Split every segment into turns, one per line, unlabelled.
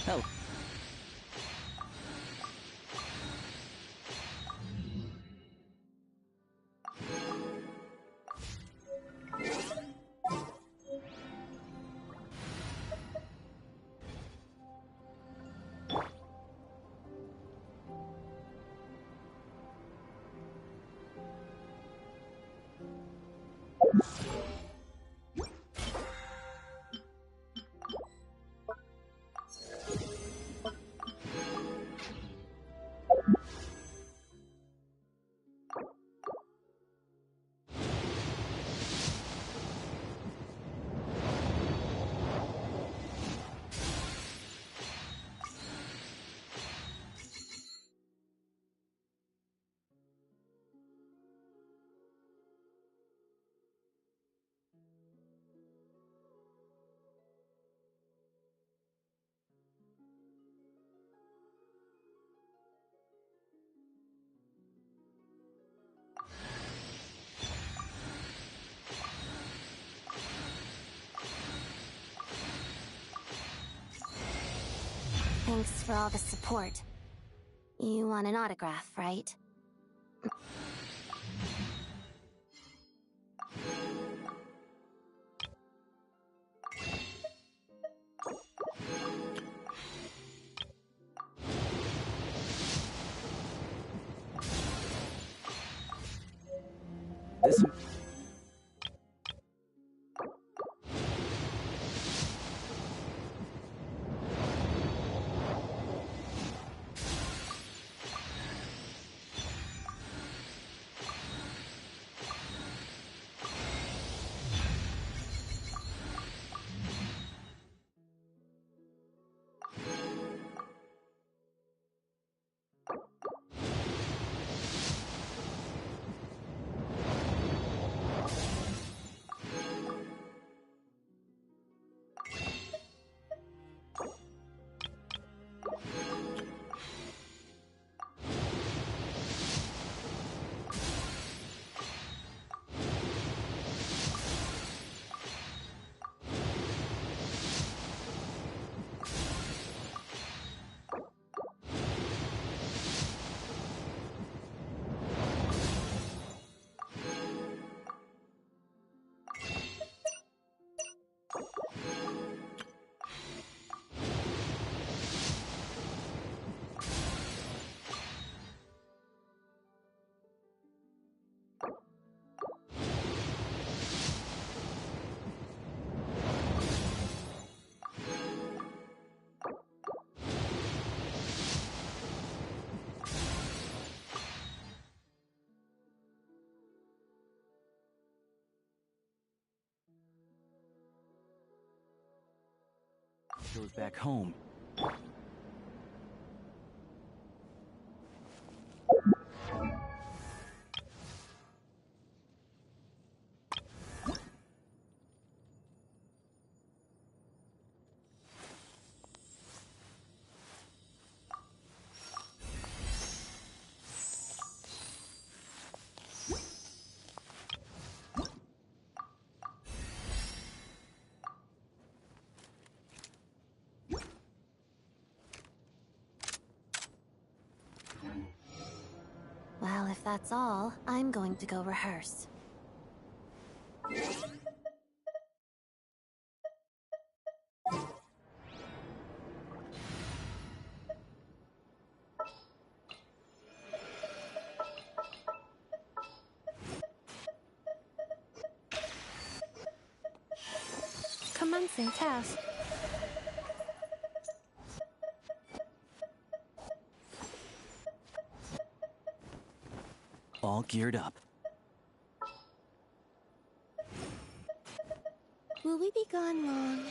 Hell.
Thanks for all the support. You want an autograph, right?
This. Goes back home.
Well, if that's all, I'm going to go rehearse. Commencing task.
All geared up.
Will we be gone long?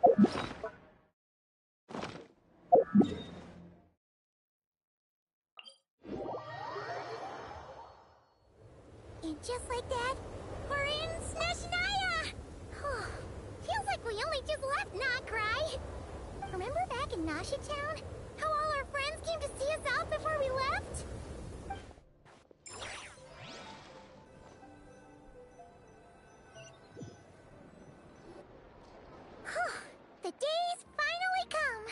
And just like that, we're in Snezhnaya! Feels like we only just left Notcry. Remember back in Nasha Town? How all our friends came to see us off before we left? The day's finally come!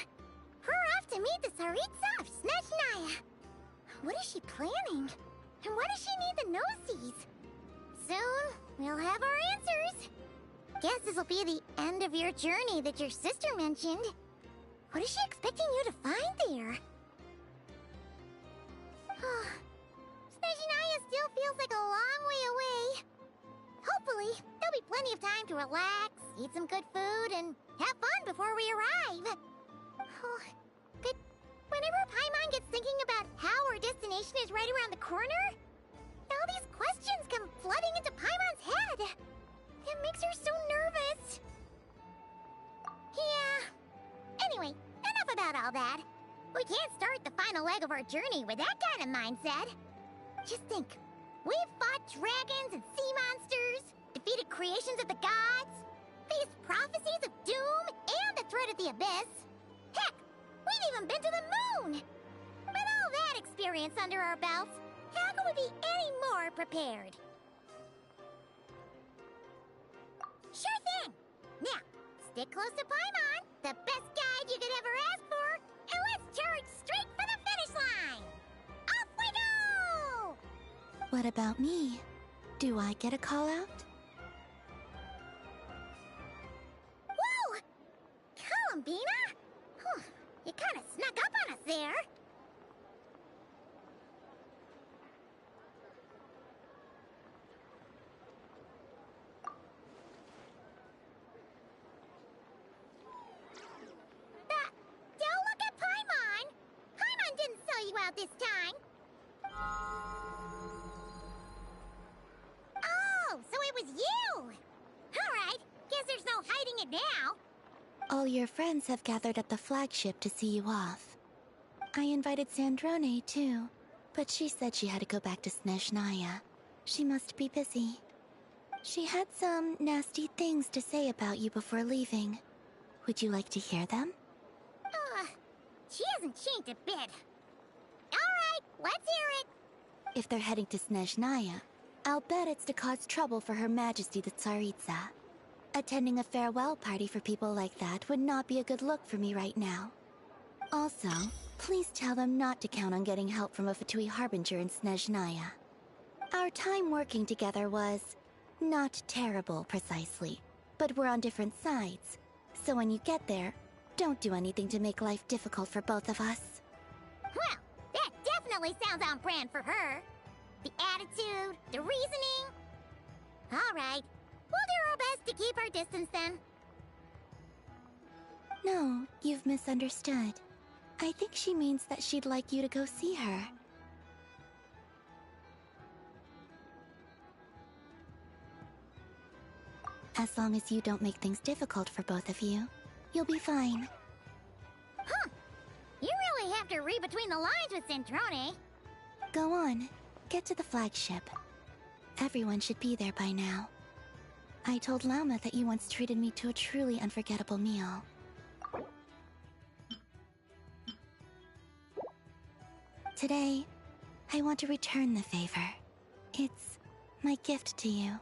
We're off to meet the Tsaritsa of Snezhnaya! What is she planning? And why does she need the gnosies? Soon, we'll have our answers. Guess this'll be the end of your journey that your sister mentioned. What is she expecting you to find there? Snezhnaya still feels like a long way away. Hopefully, there'll be plenty of time to relax, eat some good food, and have fun before we arrive. But whenever Paimon gets thinking about how our destination is right around the corner, all these questions come flooding into Paimon's head. It makes her so nervous. Yeah. Anyway, enough about all that. We can't start the final leg of our journey with that kind of mindset. Just think. We've fought dragons and sea monsters, defeated creations of the gods, faced prophecies of doom and the threat of the abyss. Heck, we've even been to the moon! With all that experience under our belts, how can we be any more prepared? Sure thing! Now, stick close to Paimon, the best guide you could ever ask for, and let's charge straight for the finish line! Off we go!
What about me? Do I get a call out?
Whoa! Columbina? You kinda snuck up on us there. Don't look at Paimon! Paimon didn't sell you out this time! Oh, so it was you! Alright, guess there's no hiding it now.
All your friends have gathered at the flagship to see you off. I invited Sandrone too, but she said she had to go back to Snezhnaya. She must be busy. She had some nasty things to say about you before leaving. Would you like to hear them?
She hasn't changed a bit. Alright, let's hear it!
If they're heading to Snezhnaya, I'll bet it's to cause trouble for Her Majesty the Tsaritsa. Attending a farewell party for people like that would not be a good look for me right now. Also, please tell them not to count on getting help from a Fatui Harbinger in Snezhnaya. Our time working together was not terrible, precisely, but we're on different sides. So when you get there, don't do anything to make life difficult for both of us.
Well, that definitely sounds on brand for her. The attitude, the reasoning. Alright, we'll do our best to keep our distance then.
No, you've misunderstood. I think she means that she'd like you to go see her. As long as you don't make things difficult for both of you, you'll be fine.
Huh. You really have to read between the lines with Centrone.
Go on. Get to the flagship. Everyone should be there by now. I told Lama that you once treated me to a truly unforgettable meal. Today, I want to return the favor. It's my gift to you.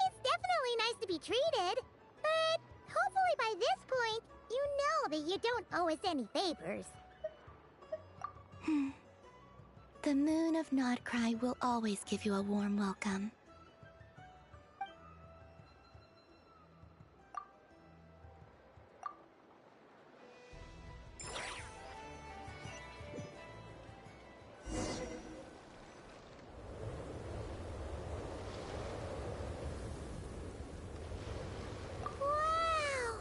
It's definitely nice to be treated, but hopefully by this point, you know that you don't owe us any favors.
The moon of Notcry will always give you a warm welcome.
Wow!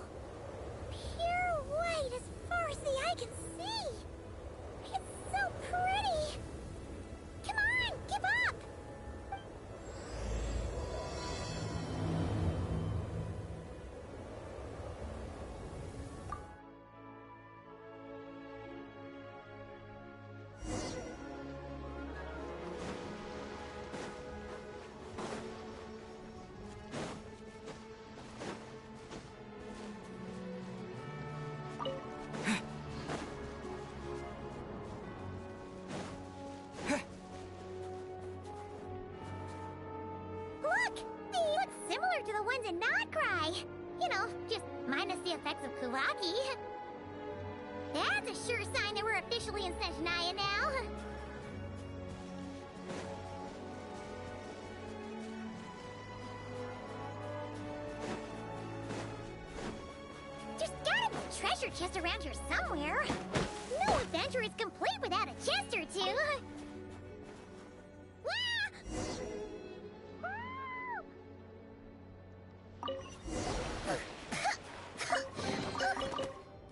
Pure white as far as the eye can see! It's so pretty! Come on, give up! Look! They look similar to the ones in Notcry. You know, just minus the effects of Kuvaki. That's a sure sign that we're officially in Snezhnaya now. There's gotta be a treasure chest around here somewhere. No adventure is complete without a chest or two.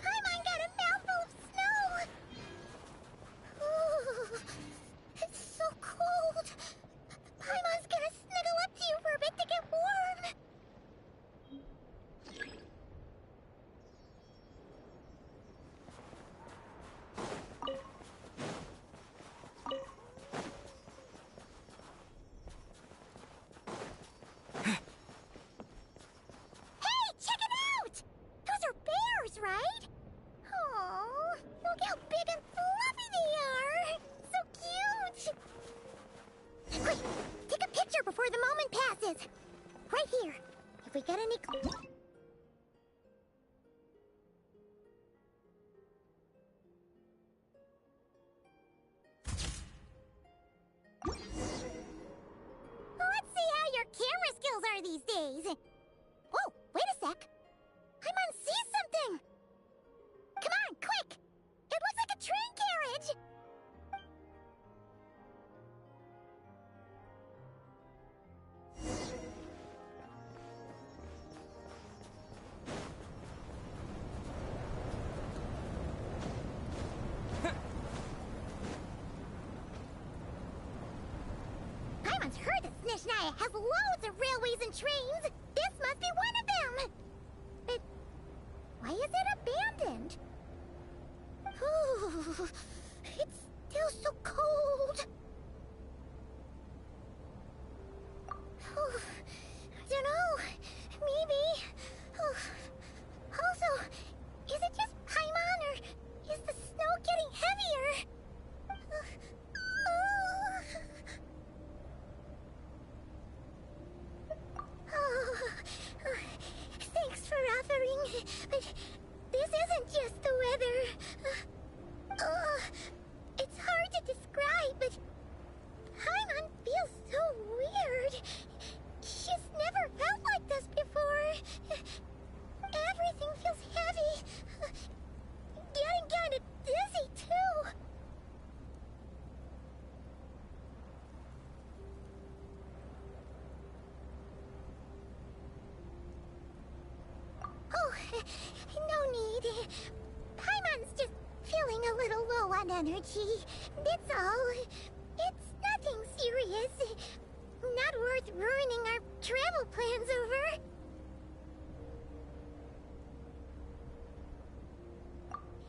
Paimon got a mouthful of snow! Ooh, it's so cold. Paimon's gonna snuggle up to you for a bit to get warm. Hey, check it out! Those are bears, right? Oh, look how big and fluffy they are! So cute! Quick, take a picture before the moment passes. Right here. If we get any... Let's see how your camera skills are these days. Oh, wait a sec. Paimon sees something. Come on, quick! It looks like a train carriage! Paimon's heard that Snezhnaya has loads of railways and trains. This must be one of them. But why is it abandoned? Ooh, it's still so cold. Ooh, I don't know. Maybe. Ooh. Also, is it just Paimon or is the snow getting heavier? Oh, thanks for offering, but this isn't just the weather. It's hard to describe, but Paimon feels so weird. She's never felt like this before. Everything feels heavy. Getting kinda dizzy, too. Oh, no need. Paimon's just feeling a little low on energy. That's all. It's nothing serious. Not worth ruining our travel plans over.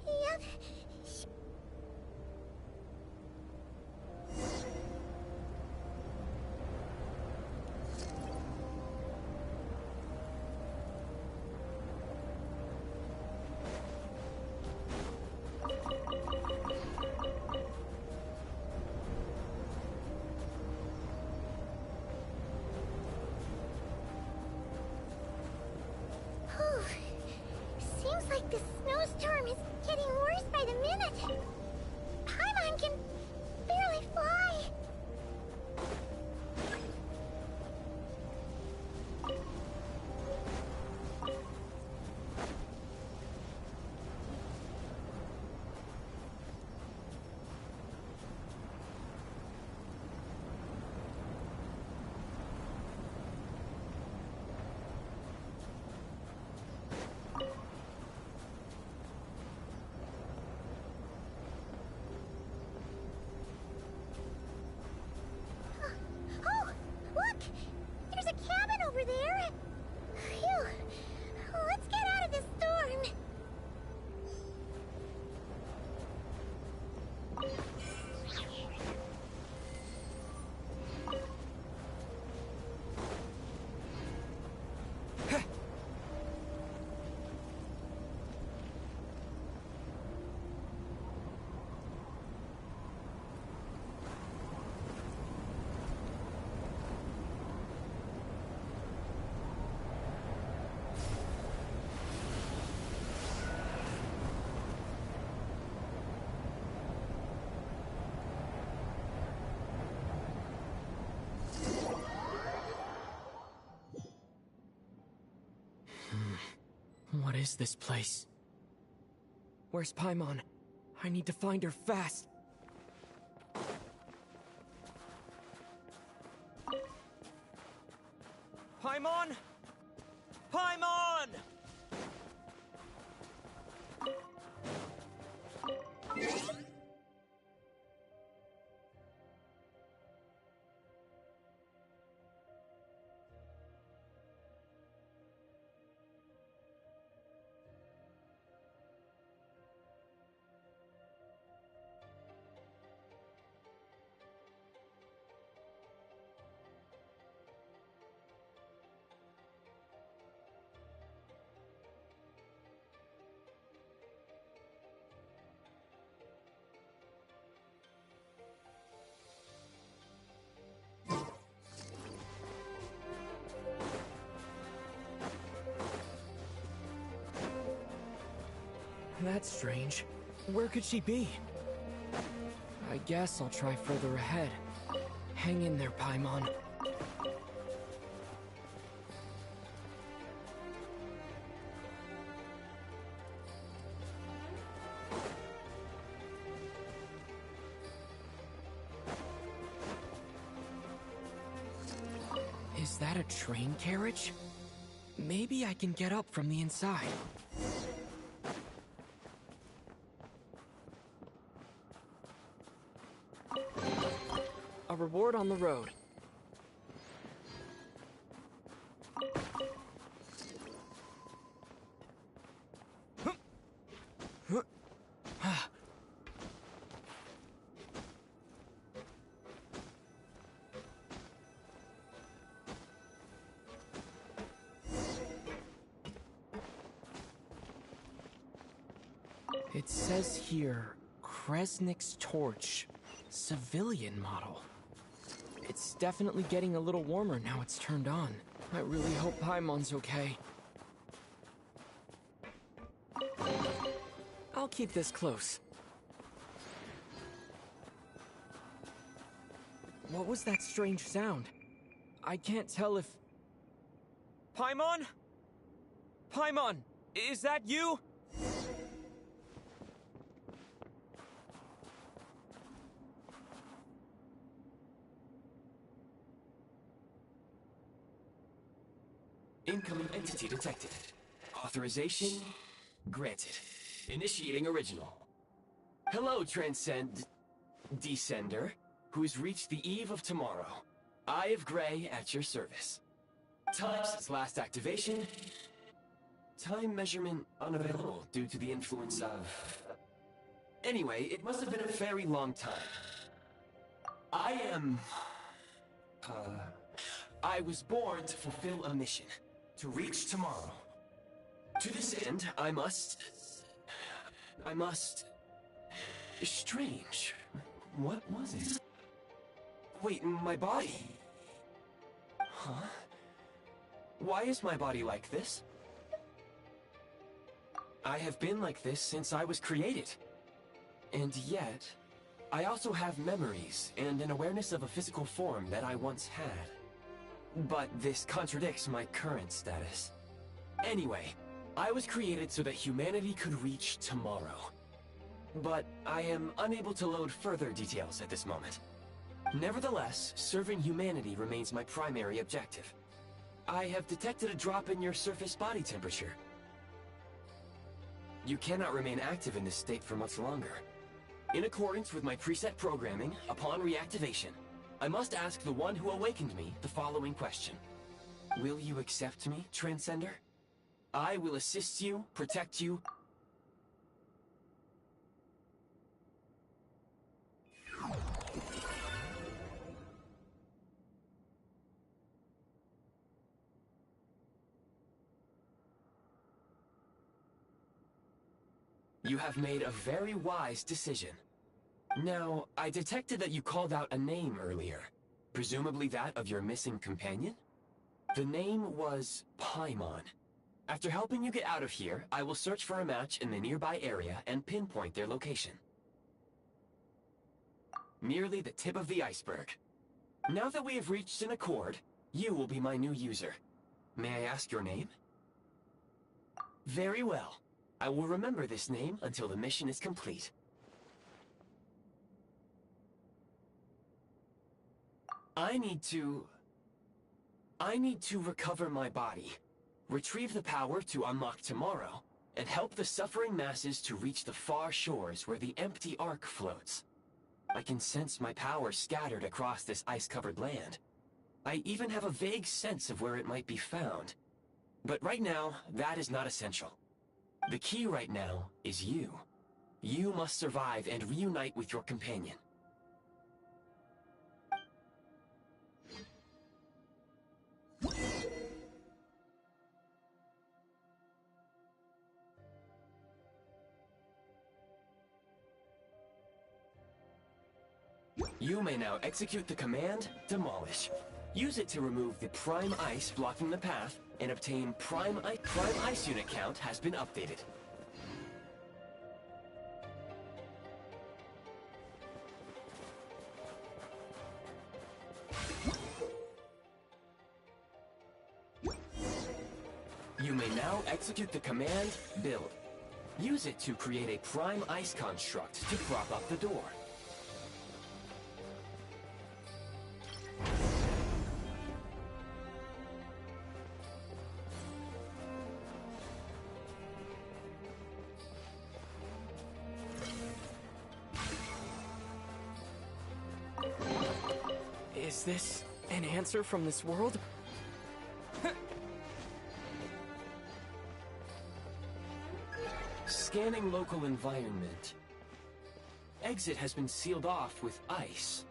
Yep. Seems like the snowstorm is getting worse by the
What is this place? Where's Paimon? I need to find her fast. Paimon! Paimon! That's strange. Where could she be? I guess I'll try further ahead. Hang in there, Paimon. Is that a train carriage? Maybe I can get up from the inside. A reward on the road. It says here, Kresnik's torch, civilian model. It's definitely getting a little warmer now it's turned on. I really hope Paimon's okay. I'll keep this close. What was that strange sound? I can't tell if... Paimon? Paimon, is that you?
Incoming entity detected. Authorization granted. Initiating original. Hello, Descender, who's reached the eve of tomorrow. Eye of Grey at your service. Time since last activation. Time measurement unavailable due to the influence of... Anyway, it must have been a very long time. I was born to fulfill a mission. To reach tomorrow. To this end, I must... Strange. What was it? Wait, my body? Huh? Why is my body like this? I have been like this since I was created. And yet, I also have memories and an awareness of a physical form that I once had. But this contradicts my current status. Anyway, I was created so that humanity could reach tomorrow. But I am unable to load further details at this moment. Nevertheless, serving humanity remains my primary objective. I have detected a drop in your surface body temperature. You cannot remain active in this state for much longer. In accordance with my preset programming, upon reactivation, I must ask the one who awakened me the following question. Will you accept me, Transcender? I will assist you, protect you. You have made a very wise decision. Now, I detected that you called out a name earlier. Presumably that of your missing companion? The name was Paimon. After helping you get out of here, I will search for a match in the nearby area and pinpoint their location. Merely the tip of the iceberg. Now that we have reached an accord, you will be my new user. May I ask your name? Very well. I will remember this name until the mission is complete. I need to recover my body, retrieve the power to unlock tomorrow, and help the suffering masses to reach the far shores where the empty Ark floats. I can sense my power scattered across this ice-covered land. I even have a vague sense of where it might be found. But right now, that is not essential. The key right now is you. You must survive and reunite with your companion. You may now execute the command, Demolish. Use it to remove the Prime Ice blocking the path, and obtain Prime Ice unit count has been updated. You may now execute the command, Build. Use it to create a Prime Ice construct to prop up the door.
Is this an answer from this world?
Scanning local environment. Exit has been sealed off with ice.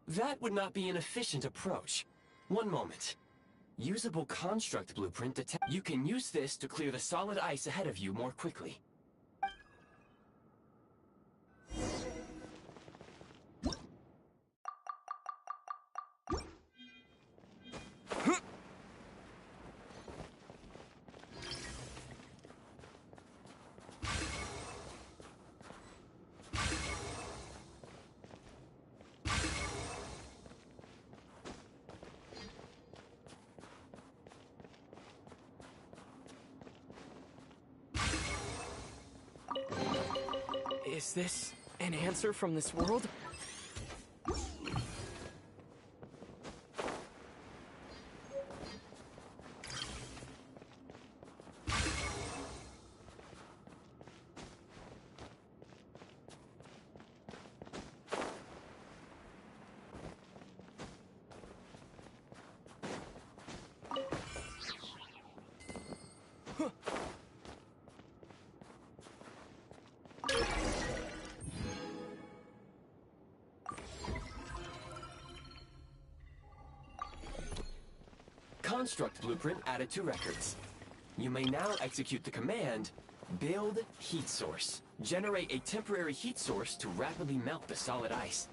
That would not be an efficient approach. One moment. Usable construct blueprint detect. You can use this to clear the solid ice ahead of you more quickly.
Is this an answer from this world?
Construct blueprint added to records. You may now execute the command, Build Heat Source. Generate a temporary heat source to rapidly melt the solid ice.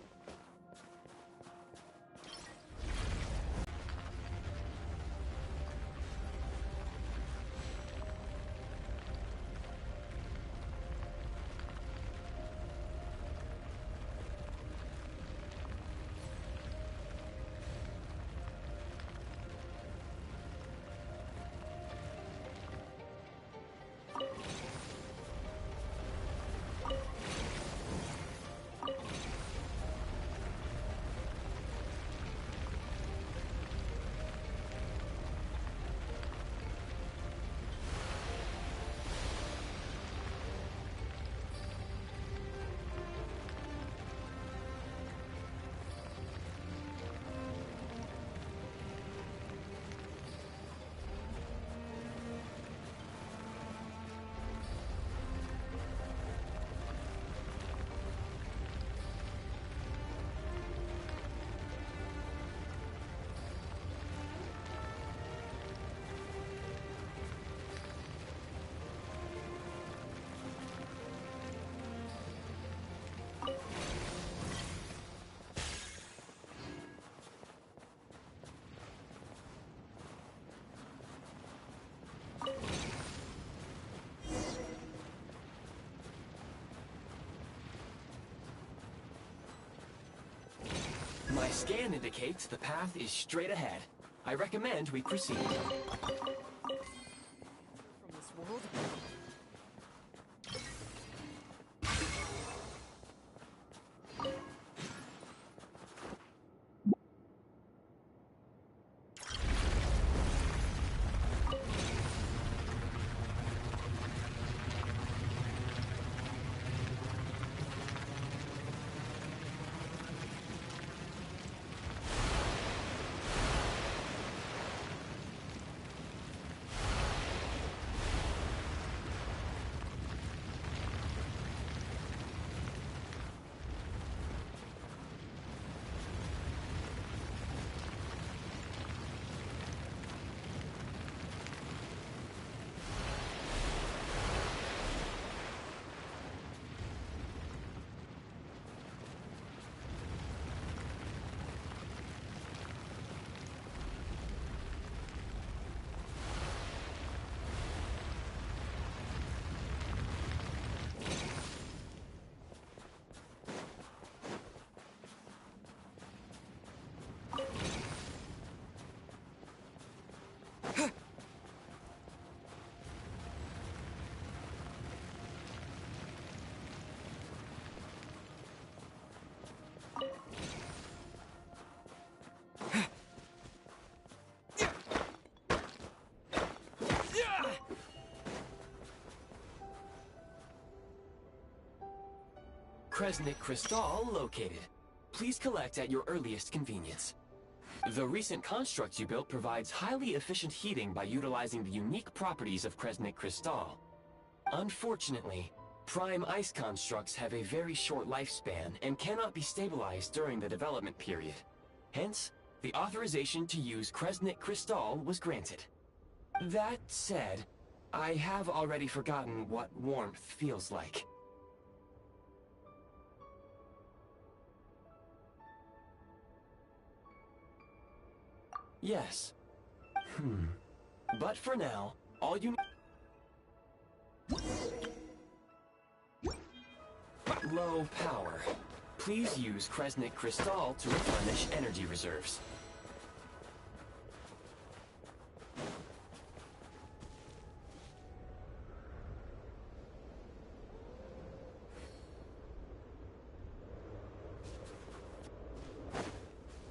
My scan indicates the path is straight ahead. I recommend we proceed.
From this world?
Kresnik Crystal located. Please collect at your earliest convenience. The recent construct you built provides highly efficient heating by utilizing the unique properties of Kresnik Crystal. Unfortunately, prime ice constructs have a very short lifespan and cannot be stabilized during the development period. Hence, the authorization to use Kresnik Crystal was granted. That said, I have already forgotten what warmth feels like. Yes. But for now, all you low power. Please use Kresnik Crystal to replenish energy reserves.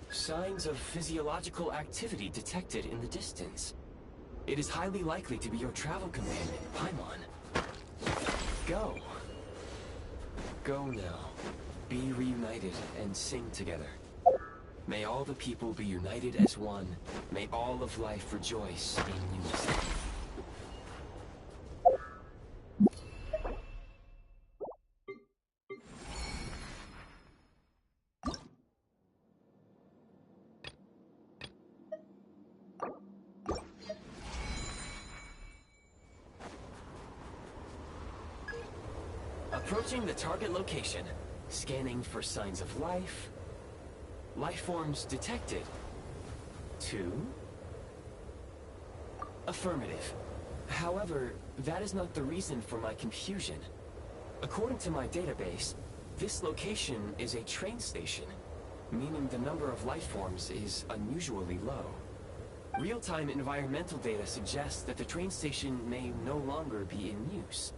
Signs of physiological activity detected in the distance. It is highly likely to be your travel companion, Paimon. Go. Go now. Be reunited and sing together. May all the people be united as one. May all of life rejoice in unison. Approaching the target location, scanning for signs of life. Life forms detected. 2. Affirmative. However, that is not the reason for my confusion. According to my database, this location is a train station, meaning the number of life forms is unusually low. Real-time environmental data suggests that the train station may no longer be in use.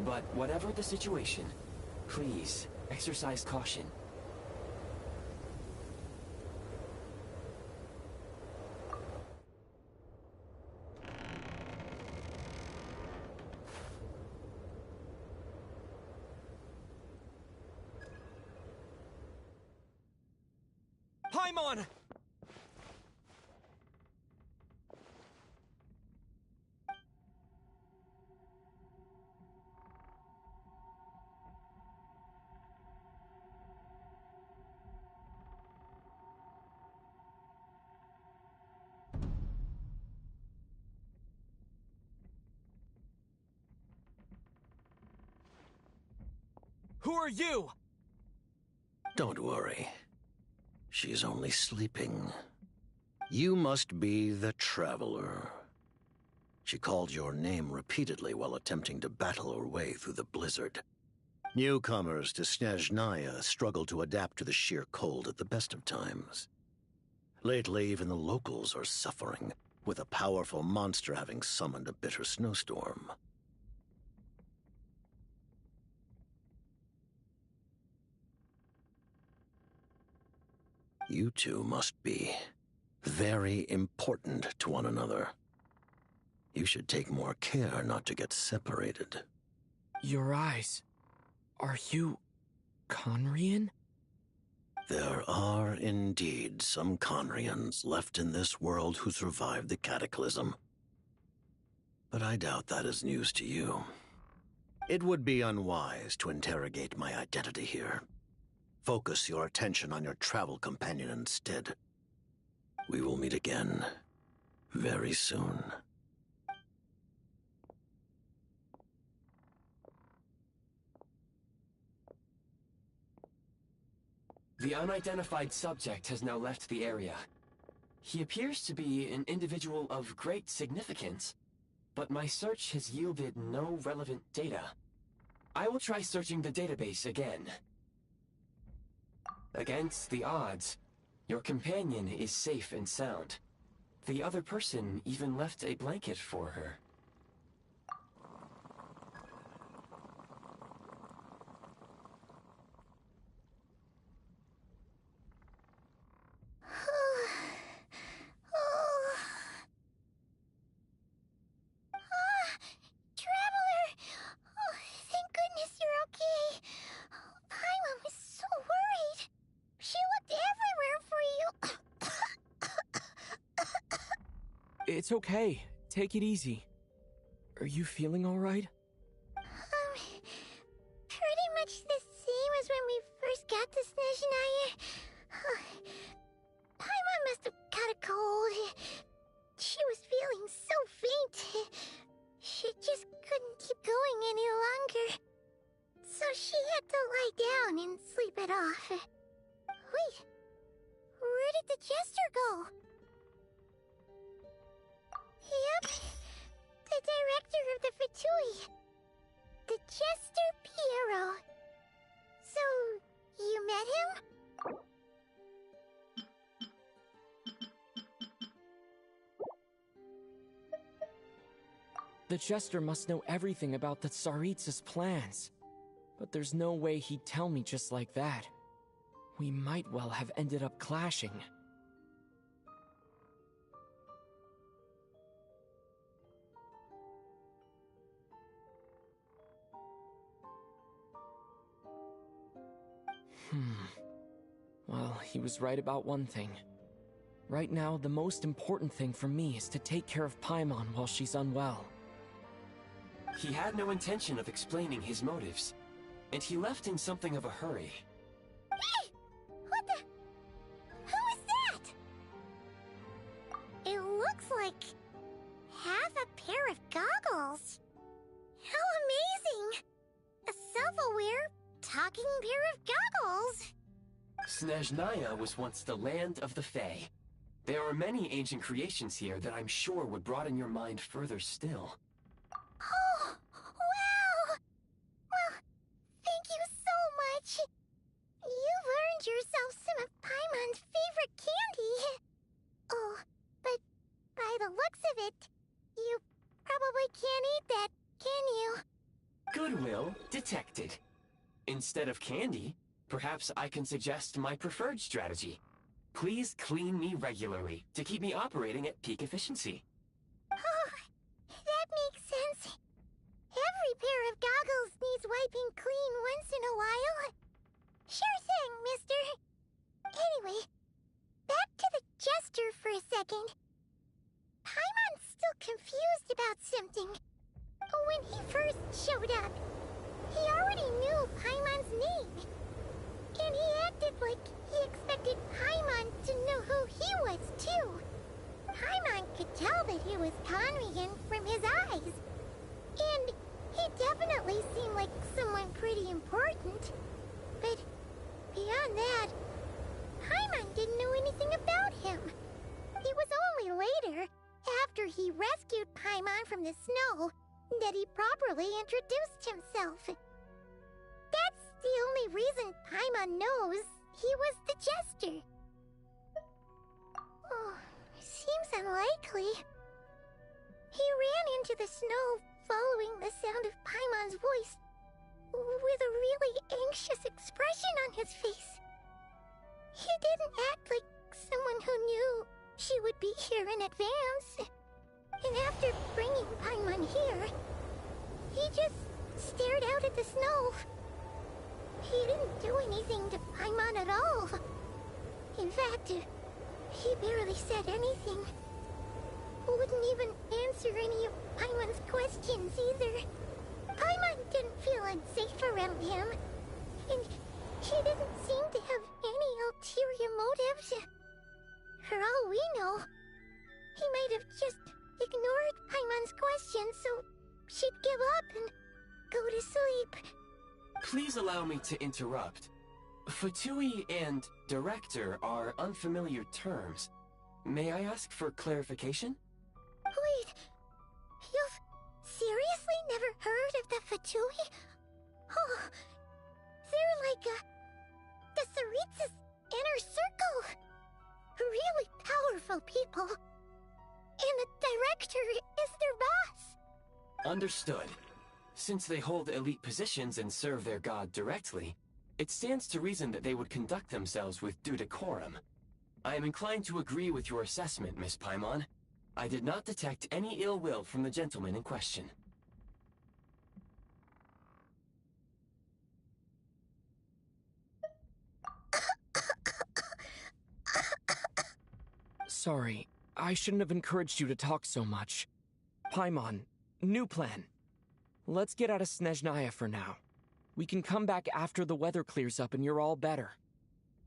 But whatever the situation, please exercise caution.
Paimon! Who are you?
Don't worry. She's only sleeping. You must be the Traveler. She called your name repeatedly while attempting to battle her way through the blizzard. Newcomers to Snezhnaya struggle to adapt to the sheer cold at the best of times. Lately, even the locals are suffering, with a powerful monster having summoned a bitter snowstorm. You two must be very important to one another. You should take more care not to get separated.
Your eyes. Are you Conrian?
There are indeed some Conrians left in this world who survived the cataclysm. But I doubt that is news to you. It would be unwise to interrogate my identity here. Focus your attention on your travel companion instead. We will meet again very soon.
The unidentified subject has now left the area. He appears to be an individual of great significance, but my search has yielded no relevant data. I will try searching the database again. Against the odds, your companion is safe and sound. The other person even left a blanket for her.
Traveler! Oh, thank goodness you're okay. Paimon was so worried. She looked everywhere for you.
It's okay. Take it easy. Are you feeling alright?
Pretty much the same as when we first got to Snezhnaya. Paimon must have caught a cold. She was feeling so faint. She just couldn't keep going any longer. So she had to lie down and sleep it off. Wait, where did the jester go? Yep, the director of the Fatui. The Jester Piero. So, you met him?
The Jester must know everything about the Tsaritsa's plans. But there's no way he'd tell me just like that. We might well have ended up clashing. Well, he was right about one thing. Right now, the most important thing for me is to take care of Paimon while she's unwell.
He had no intention of explaining his motives, and he left in something of a hurry.
Hey! What the? Who is that? It looks like half a pair of goggles. How amazing! A self-aware, talking pair of goggles.
Snezhnaya was once the land of the Fae. There are many ancient creations here that I'm sure would broaden your mind further still.
Oh, wow! Well, thank you so much. You've earned yourself some of Paimon's favorite candy. Oh, but by the looks of it, you probably can't eat that, can you?
Goodwill detected. Instead of candy, perhaps I can suggest my preferred strategy. Please clean me regularly to keep me operating at peak efficiency.
Oh, that makes sense. Every pair of goggles needs wiping clean once in a while. Sure thing, mister. Anyway, back to the Jester for a second. Paimon's still confused about something. When he first showed up, he already knew Paimon's name. And he acted like he expected Paimon to know who he was, too. Paimon could tell that he was Conrian from his eyes. And he definitely seemed like someone pretty important. But beyond that, Paimon didn't know anything about him. It was only later, after he rescued Paimon from the snow, that he properly introduced himself. That Paimon knows he was the jester. Oh, seems unlikely. He ran into the snow following the sound of Paimon's voice with a really anxious expression on his face. He didn't act like someone who knew she would be here in advance. And after bringing Paimon here, he just stared out at the snow. He didn't do anything to Paimon at all. In fact, he barely said anything. Wouldn't even answer any of Paimon's questions either. Paimon didn't feel unsafe around him, and he didn't seem to have any ulterior motives. For all we know, he might have just ignored Paimon's questions so she'd give up and go to sleep.
Please allow me to interrupt. Fatui and director are unfamiliar terms. May I ask for clarification?
Wait, you've seriously never heard of the Fatui? Oh, they're like the Tsaritsa's inner circle. Really powerful people. And the director is their boss.
Understood. Since they hold elite positions and serve their god directly, it stands to reason that they would conduct themselves with due decorum. I am inclined to agree with your assessment, Miss Paimon. I did not detect any ill will from the gentleman in question.
Sorry, I shouldn't have encouraged you to talk so much. Paimon, new plan. Let's get out of Snezhnaya for now. We can come back after the weather clears up and you're all better.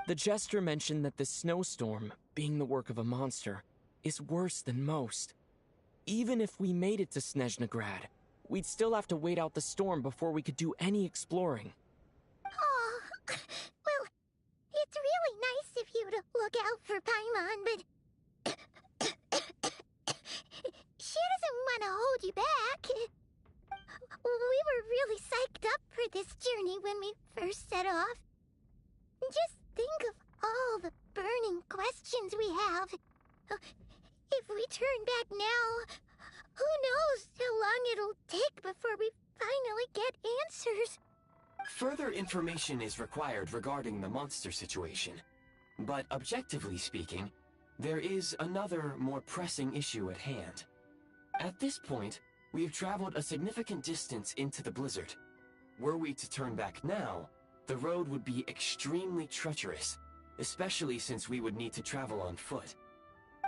The jester mentioned that this snowstorm, being the work of a monster, is worse than most. Even if we made it to Snezhnegrad, we'd still have to wait out the storm before we could do any exploring.
Oh, well, it's really nice of you to look out for Paimon, but she doesn't want to hold you back. We were really psyched up for this journey when we first set off. Just think of all the burning questions we have. If we turn back now, who knows how long it'll take before we finally get answers.
Further information is required regarding the monster situation. But objectively speaking, there is another, more pressing issue at hand. At this point, we have traveled a significant distance into the blizzard. Were we to turn back now, the road would be extremely treacherous, especially since we would need to travel on foot.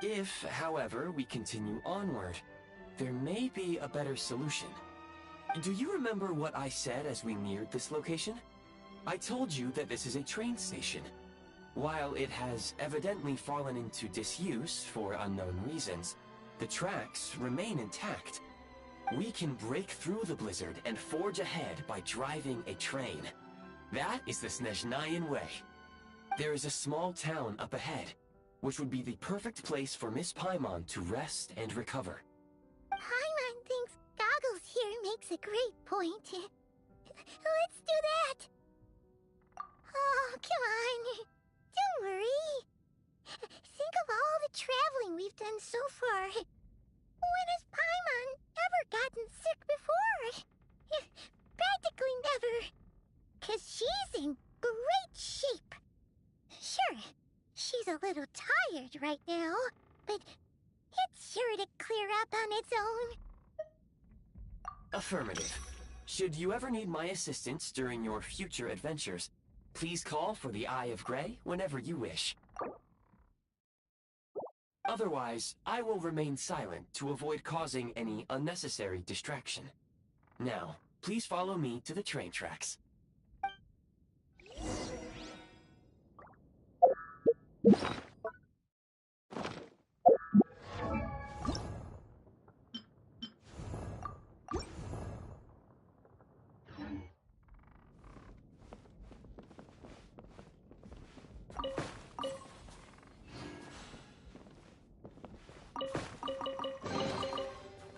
If, however, we continue onward, there may be a better solution. Do you remember what I said as we neared this location? I told you that this is a train station. While it has evidently fallen into disuse for unknown reasons, the tracks remain intact. We can break through the blizzard and forge ahead by driving a train. That is the Snezhnayan way. There is a small town up ahead, which would be the perfect place for Miss Paimon to rest and recover.
Paimon thinks Goggles here makes a great point. Let's do that. Oh, come on. Don't worry. Think of all the traveling we've done so far. When has Paimon ever gotten sick before? Practically never. 'Cause she's in great shape. Sure, she's a little tired right now, but it's sure to clear up on its own.
Affirmative. Should you ever need my assistance during your future adventures, please call for the Eye of Grey whenever you wish. Otherwise, I will remain silent to avoid causing any unnecessary distraction. Now, please follow me to the train tracks.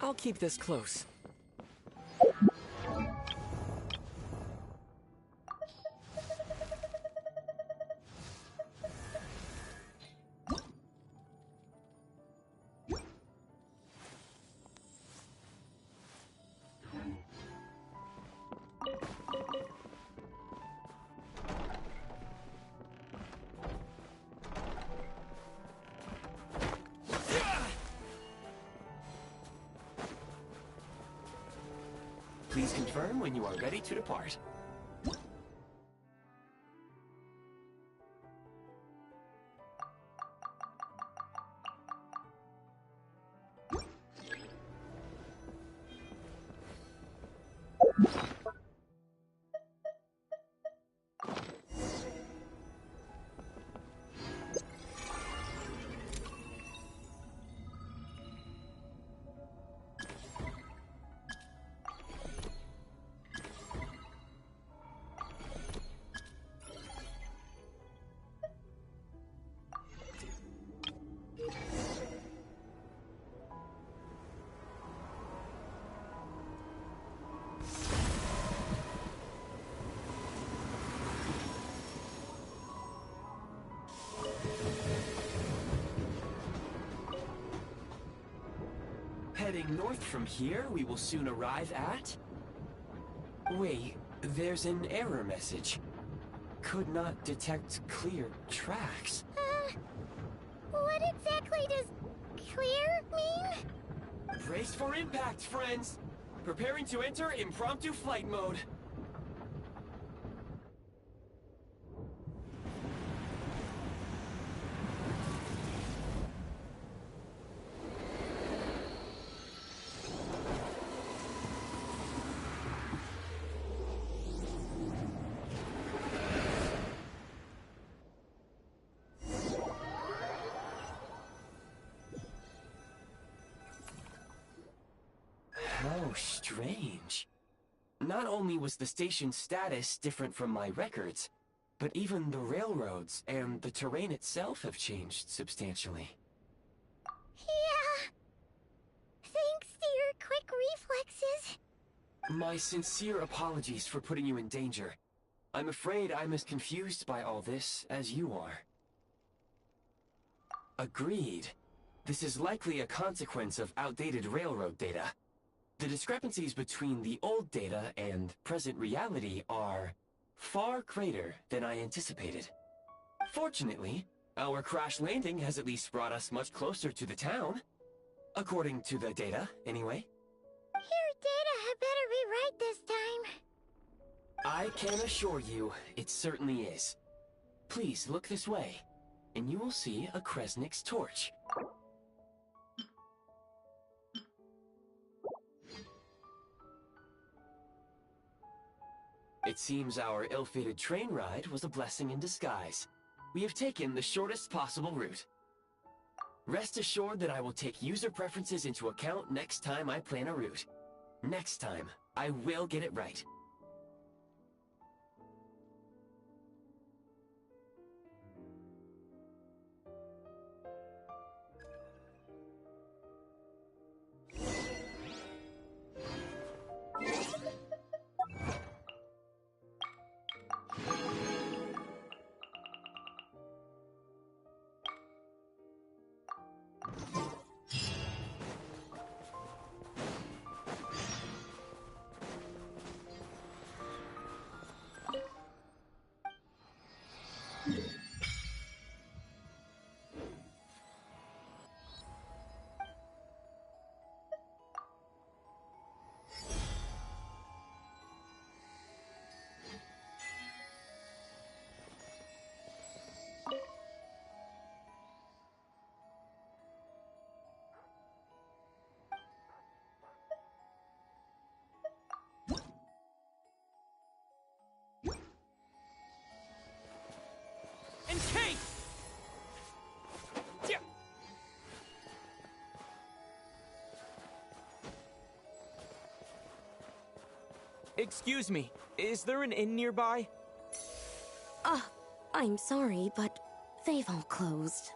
I'll keep this close.
Please confirm when you are ready to depart. Heading north from here, we will soon arrive at... Wait, there's an error message. Could not detect clear tracks.
What exactly does clear mean?
Brace for impact, friends! Preparing to enter impromptu flight mode. How strange. Not only was the station's status different from my records, but even the railroads and the terrain itself have changed substantially.
Yeah. Thanks to your quick reflexes.
My sincere apologies for putting you in danger. I'm afraid I'm as confused by all this as you are. Agreed. This is likely a consequence of outdated railroad data. The discrepancies between the old data and present reality are far greater than I anticipated. Fortunately, our crash landing has at least brought us much closer to the town. According to the data, anyway.
Your data had better be right this time.
I can assure you, it certainly is. Please look this way, and you will see a Kresnik's torch. It seems our ill-fated train ride was a blessing in disguise. We have taken the shortest possible route. Rest assured that I will take user preferences into account next time I plan a route. Next time, I will get it right. And Kate! Yeah.
Excuse me, is there an inn nearby?
I'm sorry, but they've all closed.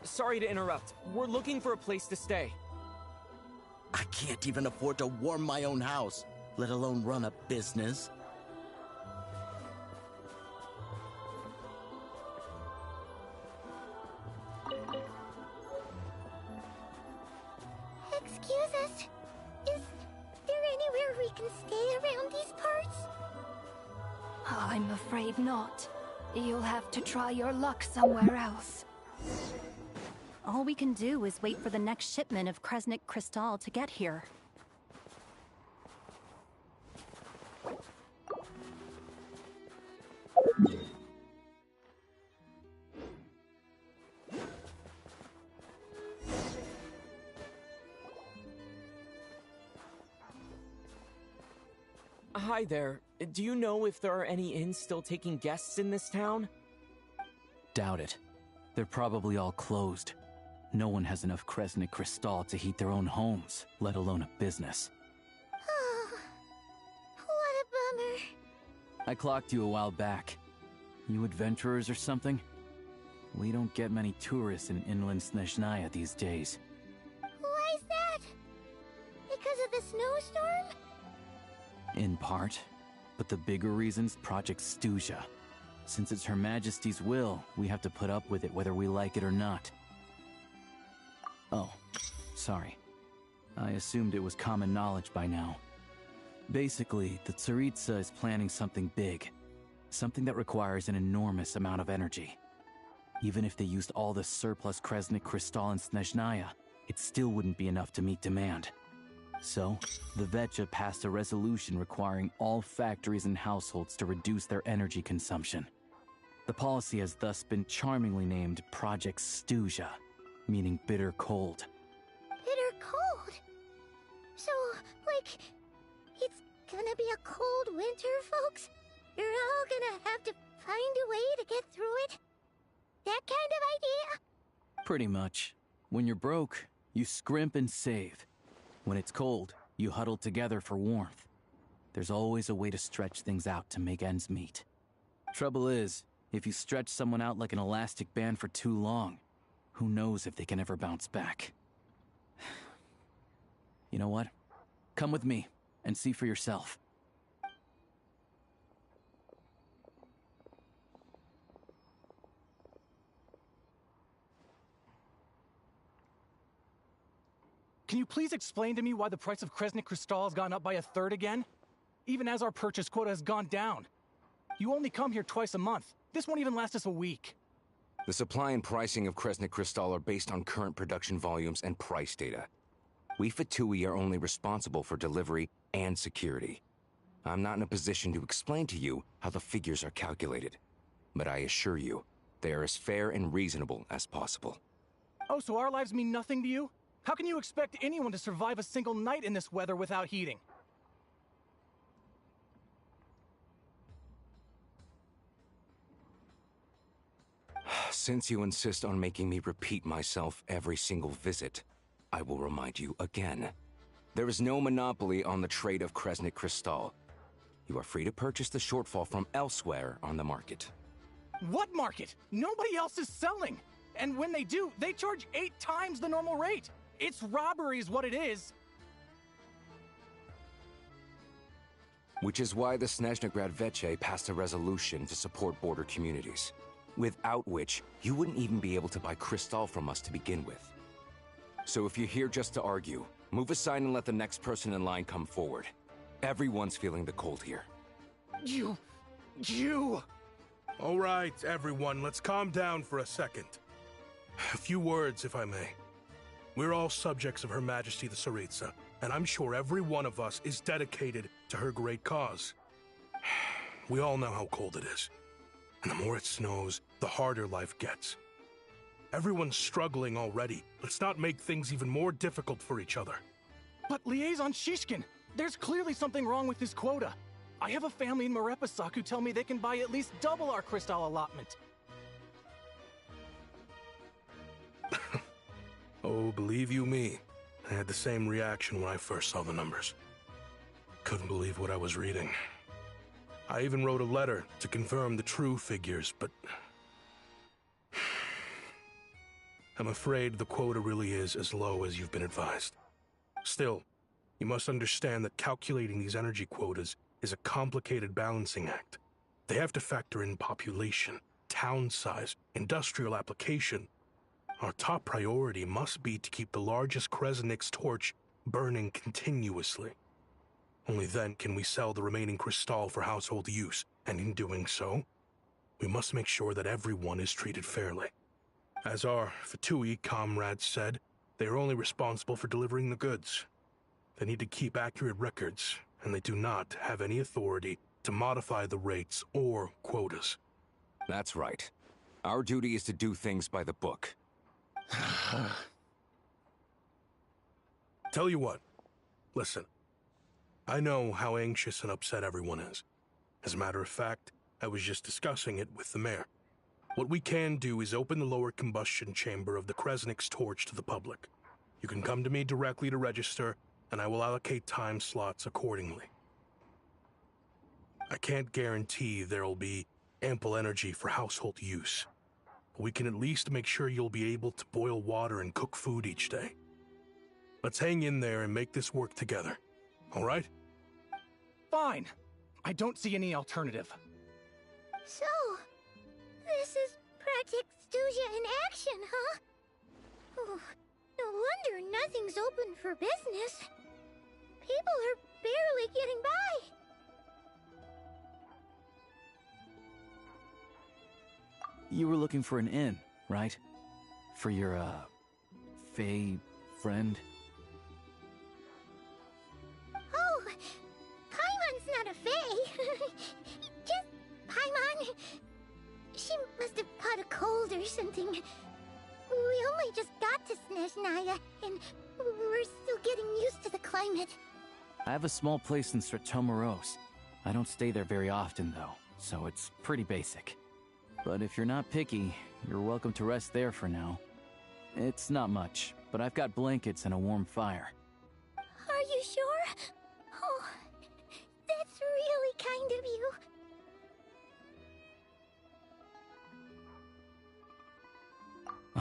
Sorry to interrupt. We're looking for a place to stay.
I can't even afford to warm my own house. let alone run a business.
Excuse us. Is there anywhere we can stay around these parts?
I'm afraid not. You'll have to try your luck somewhere else. All we can do is wait for the next shipment of Kresnik Crystal to get here.
Hi there. Do you know if there are any inns still taking guests in this town?
Doubt it. They're probably all closed. No one has enough Kresnik Crystal to heat their own homes, let alone a business.
Oh, what a bummer.
I clocked you a while back. You adventurers or something? We don't get many tourists in inland Snezhnaya these days.
Why is that? Because of the snowstorm?
In part. But the bigger reason's Project Stuja. Since it's Her Majesty's will, we have to put up with it whether we like it or not. Oh, sorry. I assumed it was common knowledge by now. Basically, the Tsaritsa is planning something big. Something that requires an enormous amount of energy. Even if they used all the surplus Kresnik Crystal in Snezhnaya, it still wouldn't be enough to meet demand. So, the Vecha passed a resolution requiring all factories and households to reduce their energy consumption. The policy has thus been charmingly named Project Stuja, meaning bitter cold.
Bitter cold? So, like, it's gonna be a cold winter, folks? You're all gonna have to find a way to get through it? That kind of idea?
Pretty much. When you're broke, you scrimp and save. When it's cold, you huddle together for warmth. There's always a way to stretch things out to make ends meet. Trouble is, if you stretch someone out like an elastic band for too long, who knows if they can ever bounce back. You know what? Come with me and see for yourself.
Can you please explain to me why the price of Kresnik Crystal has gone up by 1/3 again? Even as our purchase quota has gone down. You only come here twice a month. This won't even last us a week.
The supply and pricing of Kresnik Crystal are based on current production volumes and price data. We Fatui are only responsible for delivery and security. I'm not in a position to explain to you how the figures are calculated, but I assure you, they are as fair and reasonable as possible.
Oh, so our lives mean nothing to you? How can you expect anyone to survive a single night in this weather without heating?
Since you insist on making me repeat myself every single visit, I will remind you again. There is no monopoly on the trade of Kresnik Crystal. You are free to purchase the shortfall from elsewhere on the market.
What market? Nobody else is selling! And when they do, they charge 8 times the normal rate! It's robbery is what it is!
Which is why the Snezhnograd Veche passed a resolution to support border communities, without which you wouldn't even be able to buy Crystal from us to begin with. So if you're here just to argue, move aside and let the next person in line come forward. Everyone's feeling the cold here.
You...
All right, everyone, let's calm down for a second. A few words, if I may. We're all subjects of Her Majesty the Tsaritsa, and I'm sure every one of us is dedicated to her great cause. We all know how cold it is. And the more it snows, the harder life gets. Everyone's struggling already. Let's not make things even more difficult for each other.
But Liaison Shishkin, there's clearly something wrong with this quota. I have a family in Marepasak who tell me they can buy at least double our Crystal allotment.
Oh, believe you me, I had the same reaction when I first saw the numbers. Couldn't believe what I was reading. I even wrote a letter to confirm the true figures, but... I'm afraid the quota really is as low as you've been advised. Still, You must understand that calculating these energy quotas is a complicated balancing act. They have to factor in population, town size, industrial application. Our top priority must be to keep the largest Kresnik's torch burning continuously. Only then can we sell the remaining crystal for household use, and in doing so, we must make sure that everyone is treated fairly. As our Fatui comrades said, they are only responsible for delivering the goods. They need to keep accurate records, and they do not have any authority to modify the rates or quotas.
That's right. Our duty is to do things by the book.
Tell you what, listen. I know how anxious and upset everyone is. As a matter of fact, I was just discussing it with the mayor. What we can do is open the lower combustion chamber of the Kresnik's torch to the public. You can come to me directly to register, and I will allocate time slots accordingly. I can't guarantee there'll be ample energy for household use, but we can at least make sure you'll be able to boil water and cook food each day. Let's hang in there and make this work together, all right?
Fine. I don't see any alternative.
So, this is Project Stuja in action, huh? Oh, no wonder nothing's open for business. People are barely getting by.
You were looking for an inn, right? For your, Fae friend?
Oh, Paimon's not a fae. Just Paimon. She must have caught a cold or something. We only just got to Snezhnaya, and we're still getting used to the climate.
I have a small place in Stratomaros. I don't stay there very often, though, so it's pretty basic. But if you're not picky, you're welcome to rest there for now. It's not much, but I've got blankets and a warm fire.
Are you sure? Oh, that's really kind of you.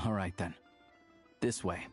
All right, then. This way.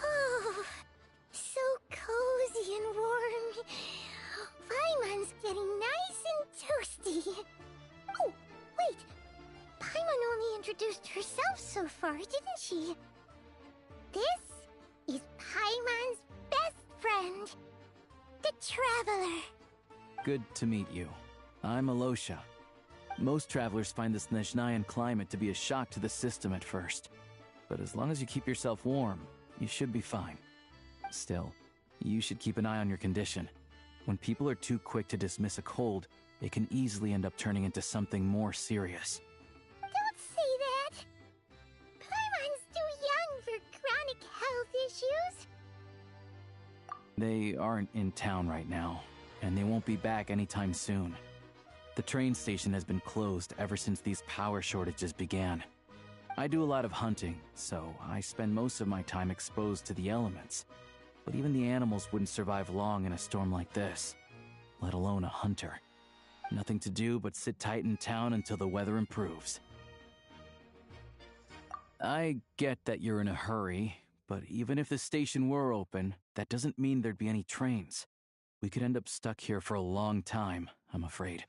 Oh, so cozy and warm. Paimon's getting nice and toasty. Oh, wait. Paimon only introduced herself so far, didn't she? This is Paimon's best friend, the Traveler.
Good to meet you. I'm Alosha. Most travelers find the Snezhnayan climate to be a shock to the system at first. But as long as you keep yourself warm, you should be fine. Still, you should keep an eye on your condition. When people are too quick to dismiss a cold, it can easily end up turning into something more serious.
Don't say that! Paimon's too young for chronic health issues.
They aren't in town right now, and they won't be back anytime soon. The train station has been closed ever since these power shortages began. I do a lot of hunting, so I spend most of my time exposed to the elements. But even the animals wouldn't survive long in a storm like this, let alone a hunter. Nothing to do but sit tight in town until the weather improves. I get that you're in a hurry, but even if the station were open, that doesn't mean there'd be any trains. We could end up stuck here for a long time, I'm afraid.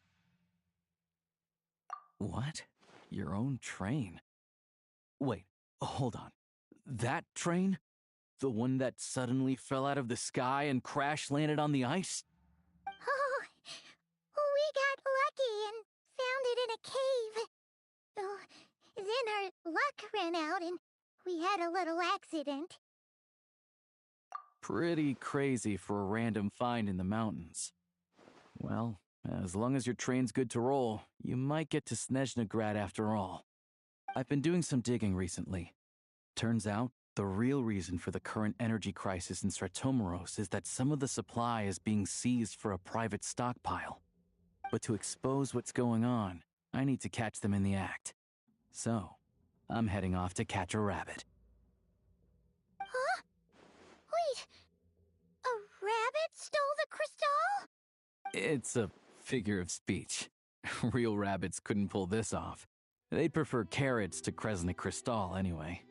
What? Your own train? Wait, hold on. That train? The one that suddenly fell out of the sky and crash-landed on the ice?
Oh, we got lucky and found it in a cave. Oh, then our luck ran out and we had a little accident.
Pretty crazy for a random find in the mountains. Well, as long as your train's good to roll, you might get to Snezhnegrad after all. I've been doing some digging recently. Turns out, the real reason for the current energy crisis in Stratomeros is that some of the supply is being seized for a private stockpile. But to expose what's going on, I need to catch them in the act. So, I'm heading off to catch a rabbit.
Huh? Wait, a rabbit stole the crystal?
It's a figure of speech. Real rabbits couldn't pull this off. They'd prefer carrots to Kresnik Crystal anyway.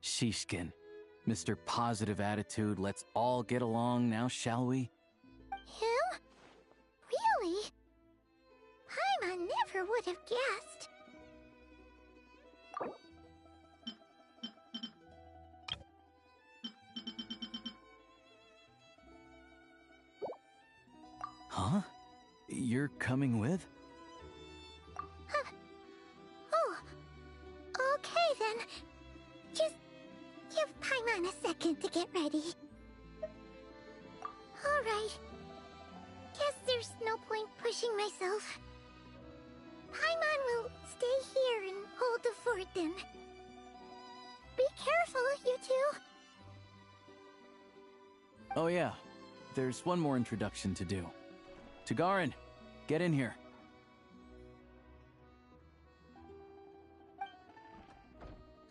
Shishkin, Mr. Positive Attitude, let's all get along now, shall we?
Him? Really? Paimon never would have guessed.
Huh? You're coming with?
Oh, okay then. Just give Paimon a second to get ready. Alright. Guess there's no point pushing myself. Paimon will stay here and hold the fort then. Be careful, you two.
Oh yeah, there's one more introduction to do. Tagarin, get in here.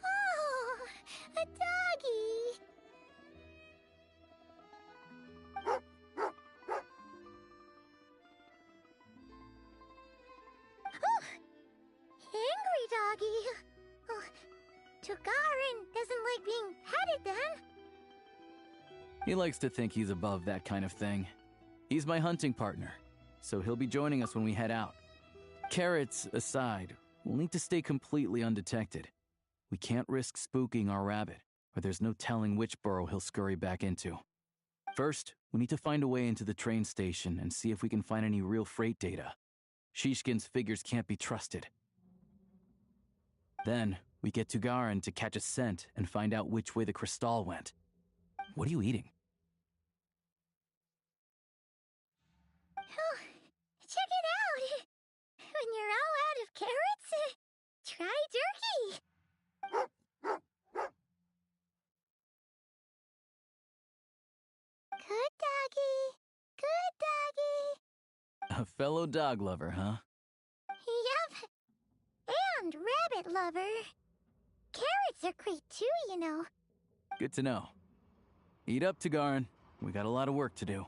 Oh, a doggy. Oh, angry doggy. Oh, Tagarin doesn't like being petted then.
He likes to think he's above that kind of thing. He's my hunting partner, so he'll be joining us when we head out. Carrots aside, we'll need to stay completely undetected. We can't risk spooking our rabbit, or there's no telling which burrow he'll scurry back into. First, we need to find a way into the train station and see if we can find any real freight data. Shishkin's figures can't be trusted. Then, we get to Garin to catch a scent and find out which way the crystal went. What are you eating?
Oh, check it out! When you're all out of carrots, try jerky! Good doggy! Good doggy!
A fellow dog lover, huh?
Yep! And rabbit lover! Carrots are great too, you know.
Good to know. Eat up, Tagarin. We got a lot of work to do.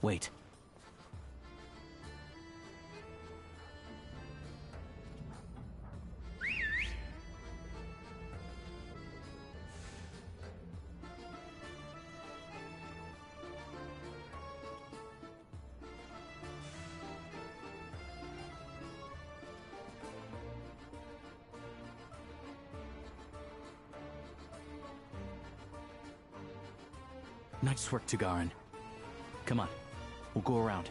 Wait. Nice work, Tagarin. Come on, we'll go around.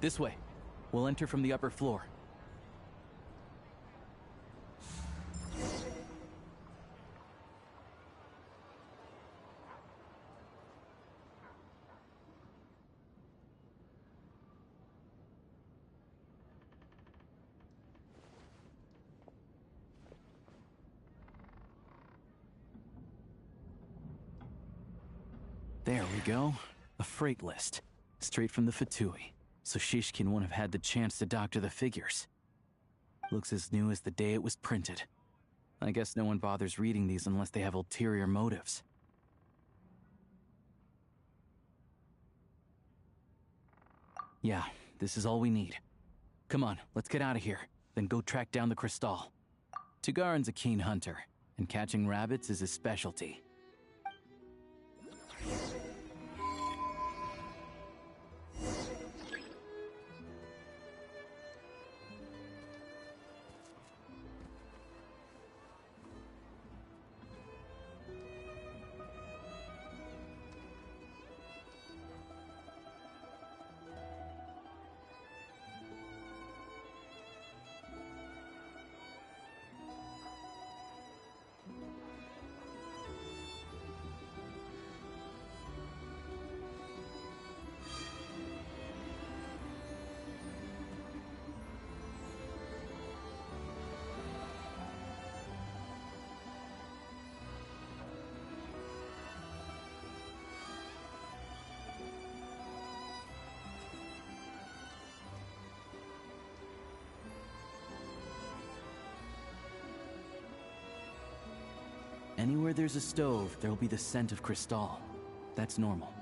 This way. We'll enter from the upper floor. There we go. A freight list. Straight from the Fatui. So Shishkin won't have had the chance to doctor the figures. Looks as new as the day it was printed. I guess no one bothers reading these unless they have ulterior motives. Yeah, this is all we need. Come on, let's get out of here, then go track down the Crystal. Tagarin's a keen hunter, and catching rabbits is his specialty. Anywhere there's a stove, there'll be the scent of Crystal. That's normal.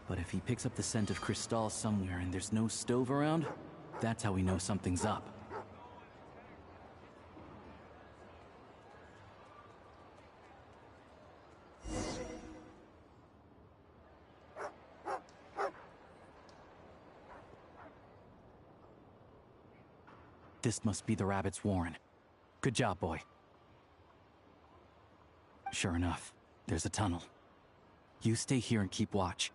But if he picks up the scent of Crystal somewhere and there's no stove around, that's how we know something's up. This must be the rabbit's warren. Good job, boy. Sure enough, there's a tunnel. You stay here and keep watch.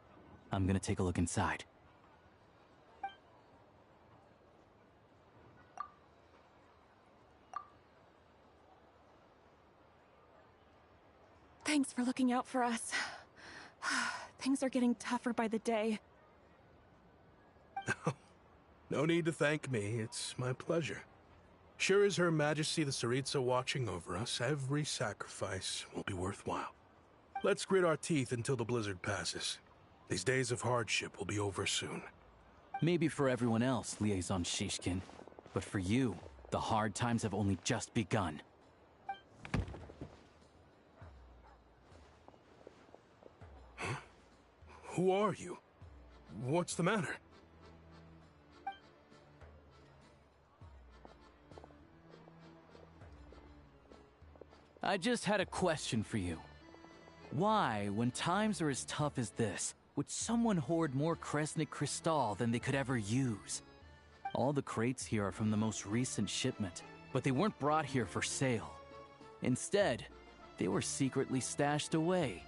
I'm gonna take a look inside.
Thanks for looking out for us. Things are getting tougher by the day.
No need to thank me. It's my pleasure. Sure as Her Majesty the Tsaritsa watching over us, every sacrifice will be worthwhile. Let's grit our teeth until the blizzard passes. These days of hardship will be over soon.
Maybe for everyone else, Liaison Shishkin. But for you, the hard times have only just begun.
Who are you? What's the matter?
I just had a question for you. Why, when times are as tough as this, would someone hoard more Kresnik Crystal than they could ever use? All the crates here are from the most recent shipment, but they weren't brought here for sale. Instead, they were secretly stashed away.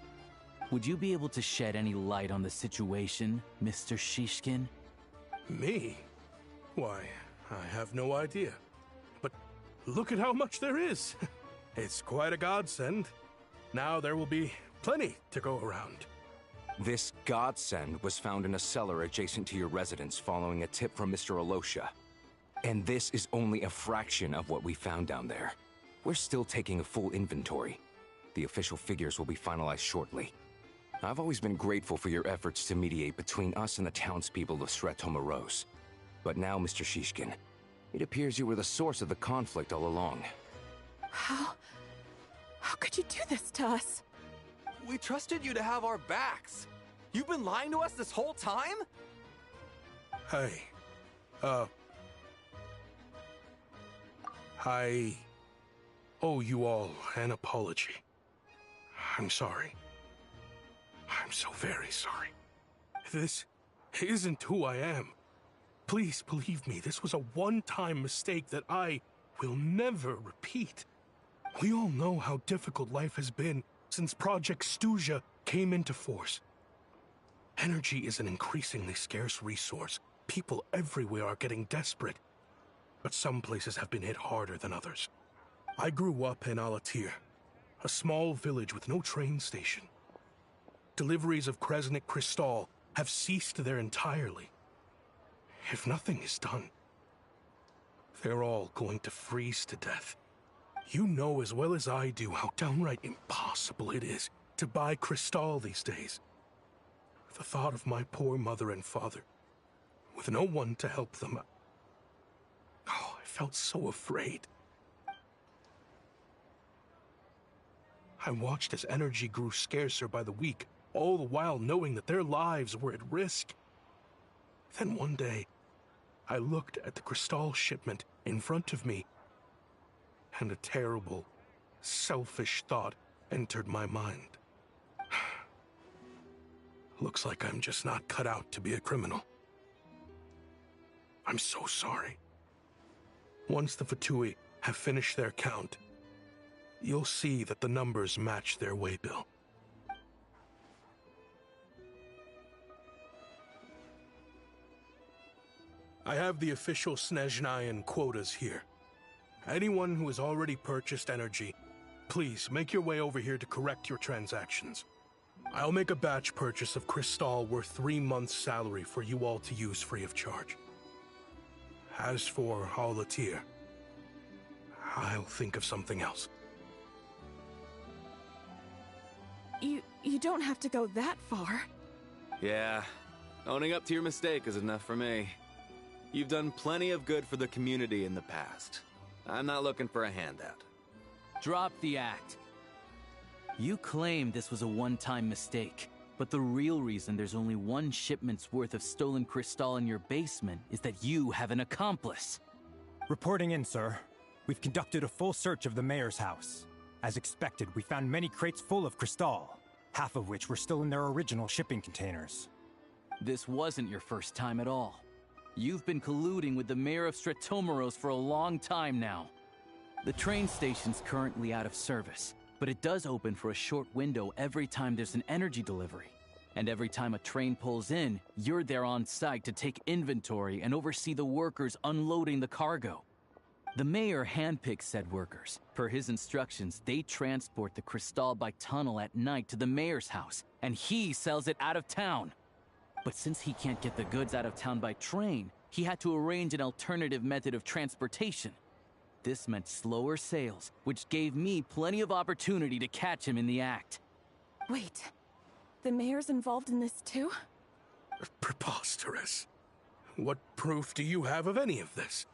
Would you be able to shed any light on the situation, Mr. Shishkin?
Me? Why, I have no idea. But look at how much there is. It's quite a godsend. Now there will be plenty to go around.
This godsend was found in a cellar adjacent to your residence following a tip from Mr. Alosha. And this is only a fraction of what we found down there. We're still taking a full inventory. The official figures will be finalized shortly. I've always been grateful for your efforts to mediate between us and the townspeople of Sretomaros. But now, Mr. Shishkin, it appears you were the source of the conflict all along.
How could you do this to us?
We trusted you to have our backs. You've been lying to us this whole time?
Hey, I owe you all an apology. I'm sorry. I'm so very sorry. This isn't who I am. Please believe me, this was a one-time mistake that I will never repeat. We all know how difficult life has been since Project Stuja came into force. Energy is an increasingly scarce resource. People everywhere are getting desperate. But some places have been hit harder than others. I grew up in Alatir, a small village with no train station. Deliveries of Kresnik Crystal have ceased there entirely. If nothing is done, they're all going to freeze to death. You know as well as I do how downright impossible it is to buy Crystal these days. The thought of my poor mother and father, with no one to help them, I felt so afraid. I watched as energy grew scarcer by the week, all the while knowing that their lives were at risk. Then one day, I looked at the Crystal shipment in front of me, and a terrible, selfish thought entered my mind. Looks like I'm just not cut out to be a criminal. I'm so sorry. Once the Fatui have finished their count, you'll see that the numbers match their waybill. I have the official Snezhnayan quotas here. Anyone who has already purchased energy, please make your way over here to correct your transactions. I'll make a batch purchase of Crystal worth 3 months' salary for you all to use free of charge. As for Alatir, I'll think of something else.
You don't have to go that far.
Yeah, owning up to your mistake is enough for me. You've done plenty of good for the community in the past. I'm not looking for a handout.
Drop the act. You claim this was a one-time mistake, but the real reason there's only 1 shipment's worth of stolen Crystal in your basement is that you have an accomplice.
Reporting in, sir. We've conducted a full search of the mayor's house. As expected, we found many crates full of Crystal, half of which were still in their original shipping containers.
This wasn't your first time at all. You've been colluding with the mayor of Sretomaros for a long time now. The train station's currently out of service, but it does open for a short window every time there's an energy delivery. And every time a train pulls in, you're there on site to take inventory and oversee the workers unloading the cargo. The mayor handpicks said workers. Per his instructions, they transport the Crystal by tunnel at night to the mayor's house, and he sells it out of town. But since he can't get the goods out of town by train, he had to arrange an alternative method of transportation. This meant slower sales, which gave me plenty of opportunity to catch him in the act.
Wait, the mayor's involved in this too?
Preposterous. What proof do you have of any of this?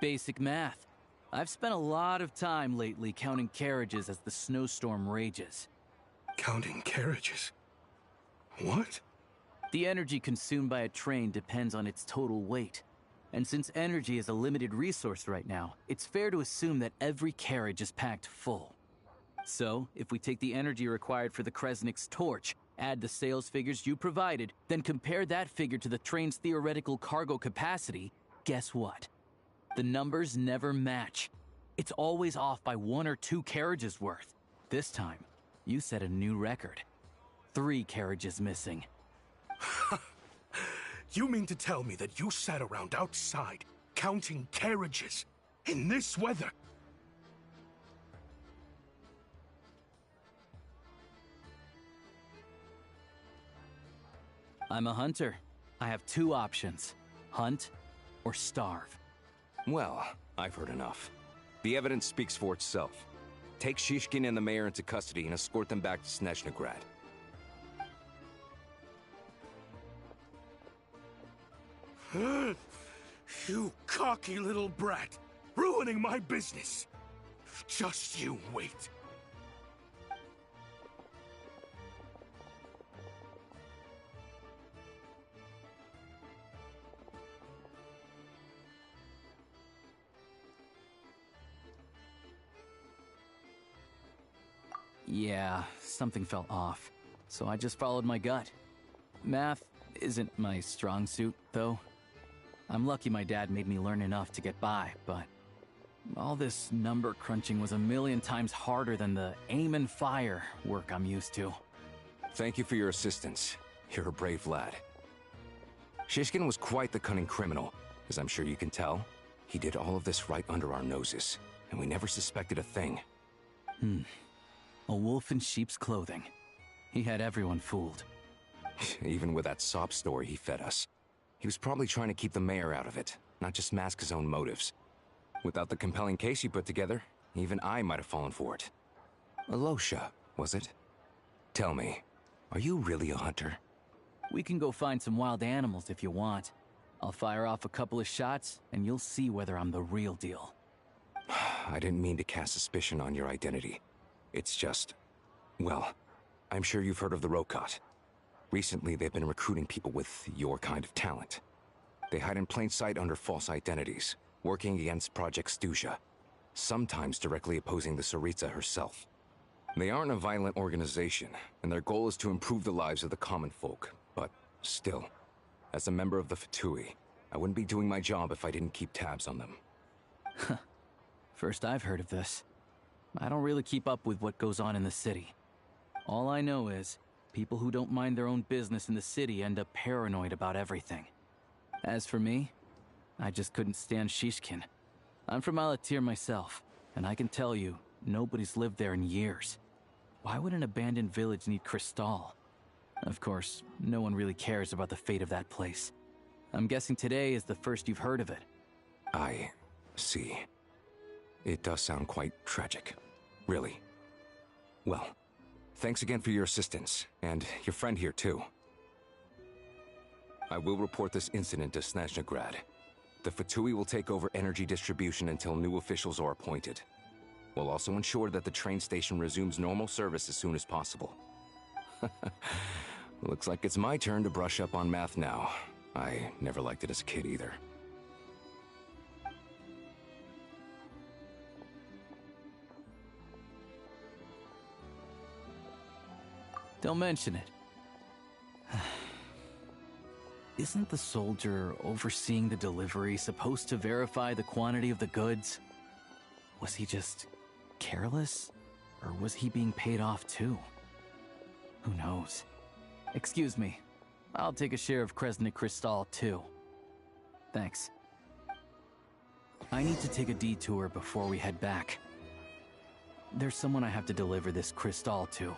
Basic math. I've spent a lot of time lately counting carriages as the snowstorm rages.
Counting carriages? What?
The energy consumed by a train depends on its total weight. And since energy is a limited resource right now, it's fair to assume that every carriage is packed full. So, if we take the energy required for the Kresnik's torch, add the sales figures you provided, then compare that figure to the train's theoretical cargo capacity, guess what? The numbers never match. It's always off by 1 or 2 carriages worth. This time, you set a new record. 3 carriages missing.
You mean to tell me that you sat around outside, counting carriages, in this weather?
I'm a hunter. I have 2 options. Hunt or starve.
Well, I've heard enough. The evidence speaks for itself. Take Shishkin and the mayor into custody and escort them back to Snezhnograd.
You cocky little brat! Ruining my business! Just you wait.
Yeah, something felt off, so I just followed my gut. Math isn't my strong suit, though. I'm lucky my dad made me learn enough to get by, but all this number crunching was a million times harder than the aim and fire work I'm used to.
Thank you for your assistance. You're a brave lad. Shishkin was quite the cunning criminal, as I'm sure you can tell. He did all of this right under our noses, and we never suspected a thing.
A wolf in sheep's clothing. He had everyone fooled.
Even with that sob story he fed us. He was probably trying to keep the mayor out of it, not just mask his own motives. Without the compelling case he put together, even I might have fallen for it. Alosha, was it? Tell me, are you really a hunter?
We can go find some wild animals if you want. I'll fire off a couple of shots, and you'll see whether I'm the real deal.
I didn't mean to cast suspicion on your identity. It's just... well, I'm sure you've heard of the Rokot. Recently, they've been recruiting people with your kind of talent. They hide in plain sight under false identities, working against Project Stuzha, sometimes directly opposing the Tsaritsa herself. They aren't a violent organization, and their goal is to improve the lives of the common folk. But still, as a member of the Fatui, I wouldn't be doing my job if I didn't keep tabs on them.
First I've heard of this. I don't really keep up with what goes on in the city. All I know is, people who don't mind their own business in the city end up paranoid about everything. As for me, I just couldn't stand Shishkin. I'm from Alatir myself, and I can tell you, nobody's lived there in years. Why would an abandoned village need Crystal? Of course, no one really cares about the fate of that place. I'm guessing today is the first you've heard of it.
I see. It does sound quite tragic. Really. Well, thanks again for your assistance, and your friend here too. I will report this incident to Snezhnograd. The Fatui will take over energy distribution until new officials are appointed. We'll also ensure that the train station resumes normal service as soon as possible. Looks like it's my turn to brush up on math now. I never liked it as a kid either.
Don't mention it. Isn't the soldier overseeing the delivery supposed to verify the quantity of the goods? Was he just careless? Or was he being paid off too? Who knows? Excuse me. I'll take a share of Kresnik Crystal too. Thanks. I need to take a detour before we head back. There's someone I have to deliver this crystal to.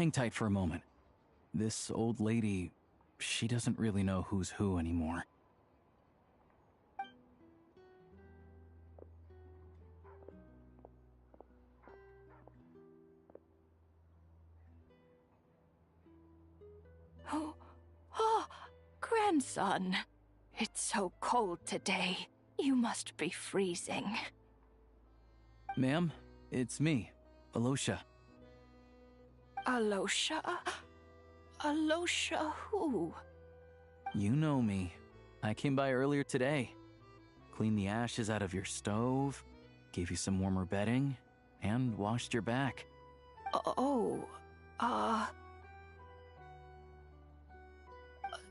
hang tight for a moment. This old lady, she doesn't really know who's who anymore.
Oh, grandson. It's so cold today. You must be freezing.
Ma'am, it's me, Alosha.
Alosha? Alosha who?
You know me. I came by earlier today. Cleaned the ashes out of your stove, gave you some warmer bedding, and washed your back.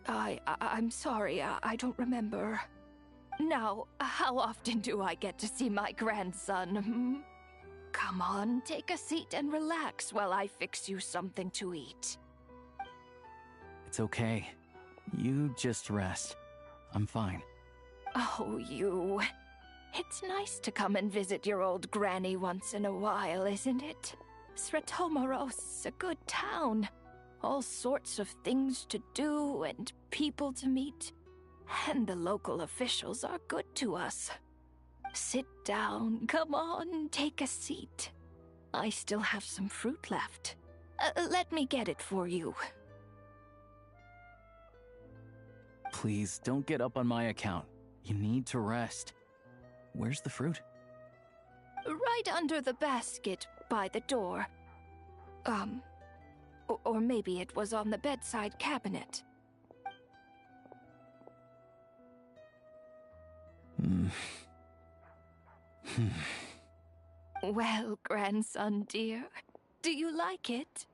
I'm sorry, I don't remember. Now, how often do I get to see my grandson? Hmm? Come on, take a seat and relax while I fix you something to eat.
It's okay. You just rest. I'm fine.
Oh, you. It's nice to come and visit your old granny once in a while, isn't it? Sratomaros is a good town. All sorts of things to do and people to meet. And the local officials are good to us. Sit down, come on, take a seat. I still have some fruit left. Let me get it for you.
Please, don't get up on my account. You need to rest. Where's the fruit?
Right under the basket by the door. Or maybe it was on the bedside cabinet. Well, grandson dear, do you like it?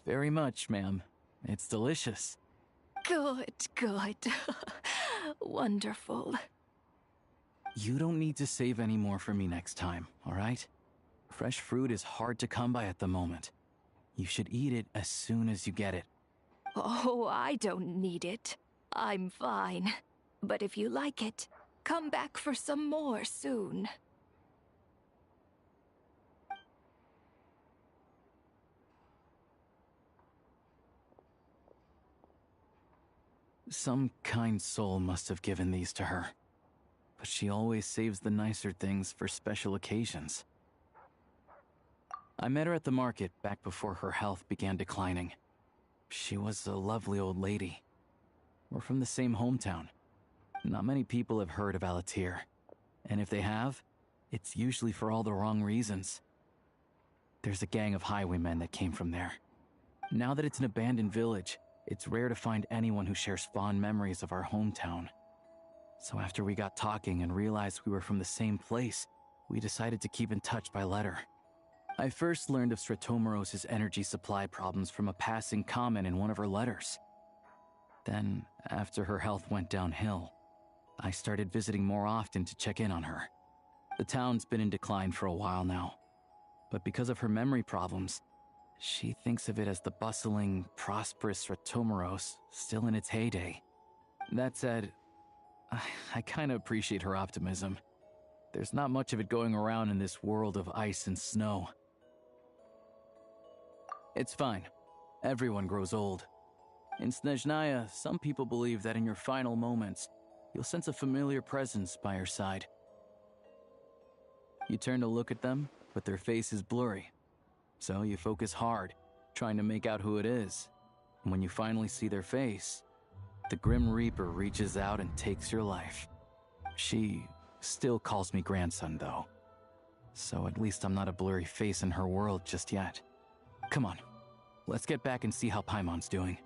Very much, ma'am. It's delicious.
Good, good. Wonderful.
You don't need to save any more for me next time, all right? Fresh fruit is hard to come by at the moment. You should eat it as soon as you get it.
Oh, I don't need it. I'm fine. But if you like it, come back for some more soon.
Some kind soul must have given these to her. But she always saves the nicer things for special occasions. I met her at the market back before her health began declining. She was a lovely old lady. We're from the same hometown. Not many people have heard of Alatir. And if they have, it's usually for all the wrong reasons. There's a gang of highwaymen that came from there. Now that it's an abandoned village, it's rare to find anyone who shares fond memories of our hometown. So after we got talking and realized we were from the same place, we decided to keep in touch by letter. I first learned of Sratomaros' energy supply problems from a passing comment in one of her letters. Then, after her health went downhill, I started visiting more often to check in on her. The town's been in decline for a while now, but because of her memory problems, she thinks of it as the bustling, prosperous Sratomaros still in its heyday. That said, I kinda appreciate her optimism. There's not much of it going around in this world of ice and snow. It's fine. Everyone grows old. In Snezhnaya, some people believe that in your final moments, you'll sense a familiar presence by your side. You turn to look at them, but their face is blurry. So you focus hard, trying to make out who it is. And when you finally see their face, the Grim Reaper reaches out and takes your life. She still calls me grandson, though. So at least I'm not a blurry face in her world just yet. Come on, let's get back and see how Paimon's doing.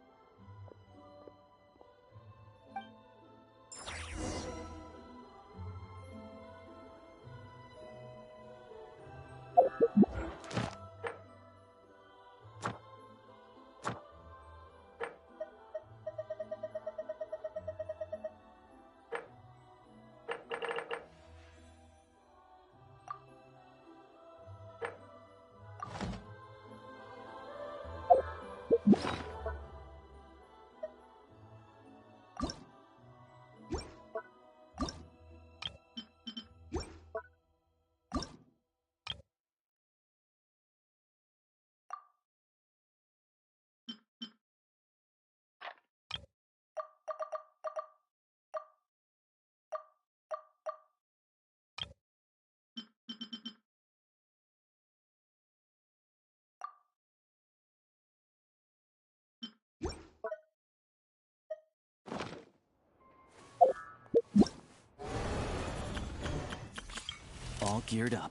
All geared up.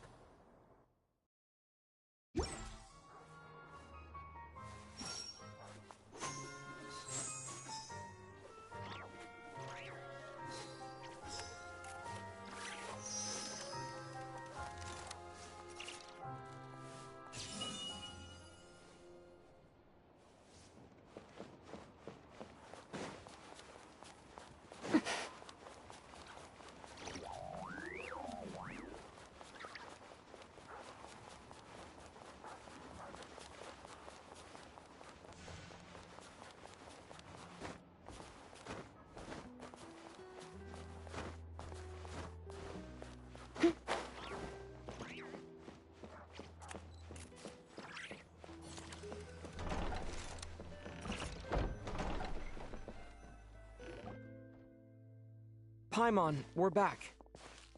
Paimon, we're back.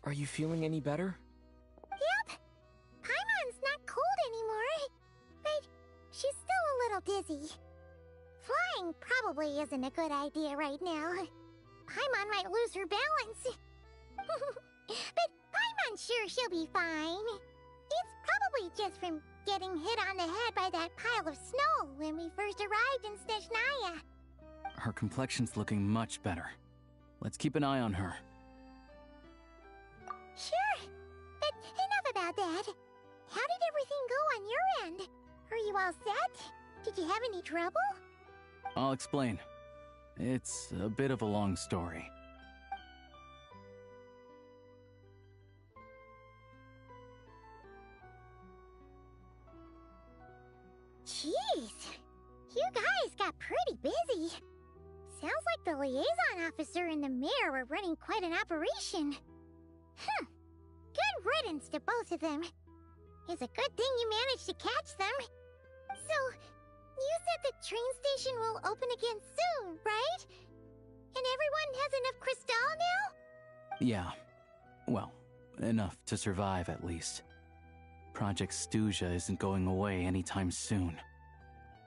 Are you feeling any better?
Yep. Paimon's not cold anymore. But she's still a little dizzy. Flying probably isn't a good idea right now. Paimon might lose her balance. But Paimon's sure she'll be fine. It's probably just from getting hit on the head by that pile of snow when we first arrived in Snezhnaya.
Her complexion's looking much better. Let's keep an eye on her.
Sure, but enough about that. How did everything go on your end? Are you all set? Did you have any trouble?
I'll explain. It's a bit of a long story.
Jeez, you guys got pretty busy. Sounds like the liaison officer and the mayor were running quite an operation. Good riddance to both of them. It's a good thing you managed to catch them. So, you said the train station will open again soon, right? And everyone has enough crystal now?
Yeah. Well, enough to survive at least. Project Stuja isn't going away anytime soon.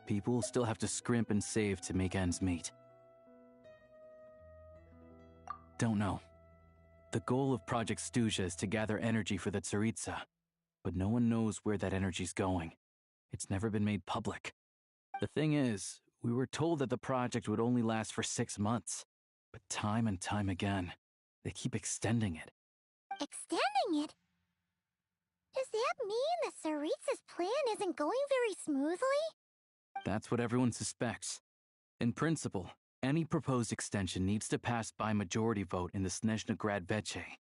People will still have to scrimp and save to make ends meet. Don't know. The goal of Project Stuja is to gather energy for the Tsaritsa, but no one knows where that energy's going. It's never been made public. The thing is, we were told that the project would only last for 6 months, but time and time again, they keep extending it.
Extending it? Does that mean the Tsaritsa's plan isn't going very smoothly?
That's what everyone suspects. In principle, any proposed extension needs to pass by majority vote in the Snezhna Veche.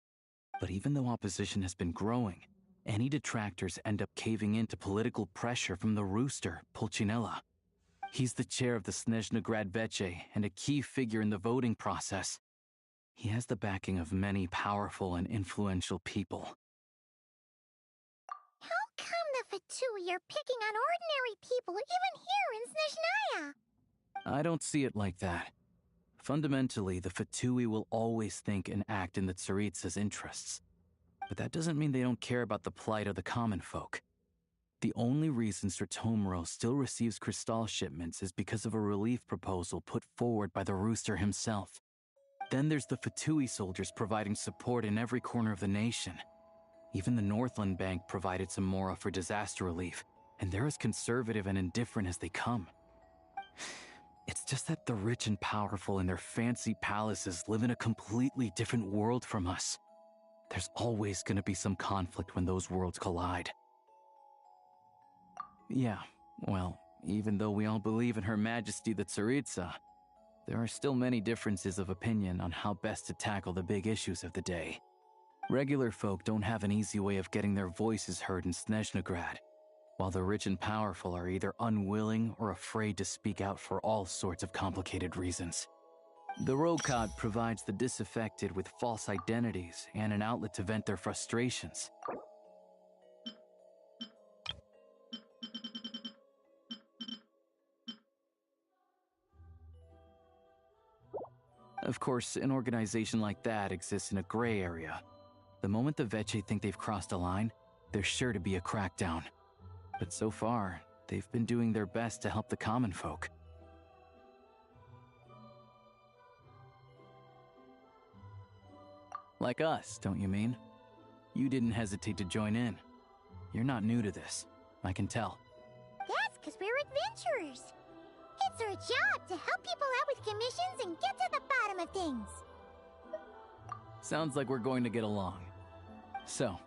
But even though opposition has been growing, any detractors end up caving in to political pressure from the rooster, Pulcinella. He's the chair of the Snezhna Veche and a key figure in the voting process. He has the backing of many powerful and influential people.
How come the Fatui are picking on ordinary people even here in Snezhnaya?
I don't see it like that. Fundamentally, the Fatui will always think and act in the Tsaritsa's interests. But that doesn't mean they don't care about the plight of the common folk. The only reason Sratomro still receives crystal shipments is because of a relief proposal put forward by the Rooster himself. Then there's the Fatui soldiers providing support in every corner of the nation. Even the Northland Bank provided some mora for disaster relief, and they're as conservative and indifferent as they come. It's just that the rich and powerful in their fancy palaces live in a completely different world from us. There's always going to be some conflict when those worlds collide. Yeah, well, even though we all believe in Her Majesty the Tsaritsa, there are still many differences of opinion on how best to tackle the big issues of the day. Regular folk don't have an easy way of getting their voices heard in Snezhna, while the rich and powerful are either unwilling or afraid to speak out for all sorts of complicated reasons. The Rokad provides the disaffected with false identities and an outlet to vent their frustrations. Of course, an organization like that exists in a gray area. The moment the Veche think they've crossed a line, there's sure to be a crackdown. But so far, they've been doing their best to help the common folk. Like us, don't you mean? You didn't hesitate to join in. You're not new to this. I can tell.
That's because we're adventurers. It's our job to help people out with commissions and get to the bottom of things.
Sounds like we're going to get along. So,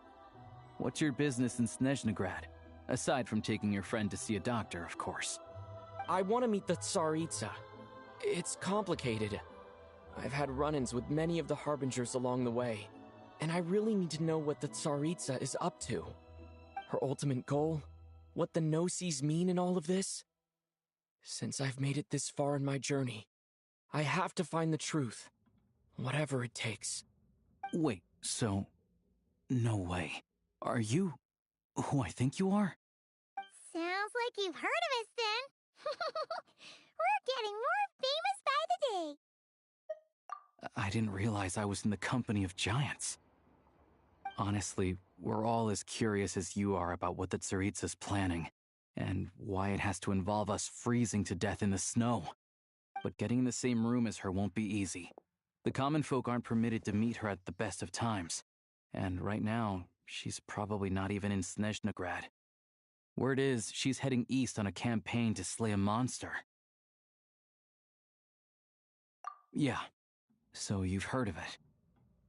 what's your business in Snezhnegrad? Aside from taking your friend to see a doctor, of course.
I want to meet the Tsaritsa. It's complicated. I've had run-ins with many of the Harbingers along the way, and I really need to know what the Tsaritsa is up to. Her ultimate goal? What the Gnosis mean in all of this? Since I've made it this far in my journey, I have to find the truth, whatever it takes.
Wait, so... No way. Are you who I think you are?
Sounds like you've heard of us then. We're getting more famous by the day.
I didn't realize I was in the company of giants. Honestly, we're all as curious as you are about what the Tsaritsa's planning, and why it has to involve us freezing to death in the snow. But getting in the same room as her won't be easy. The common folk aren't permitted to meet her at the best of times, and right now, she's probably not even in Snezhnegrad. Word is, she's heading east on a campaign to slay a monster. Yeah, so you've heard of it.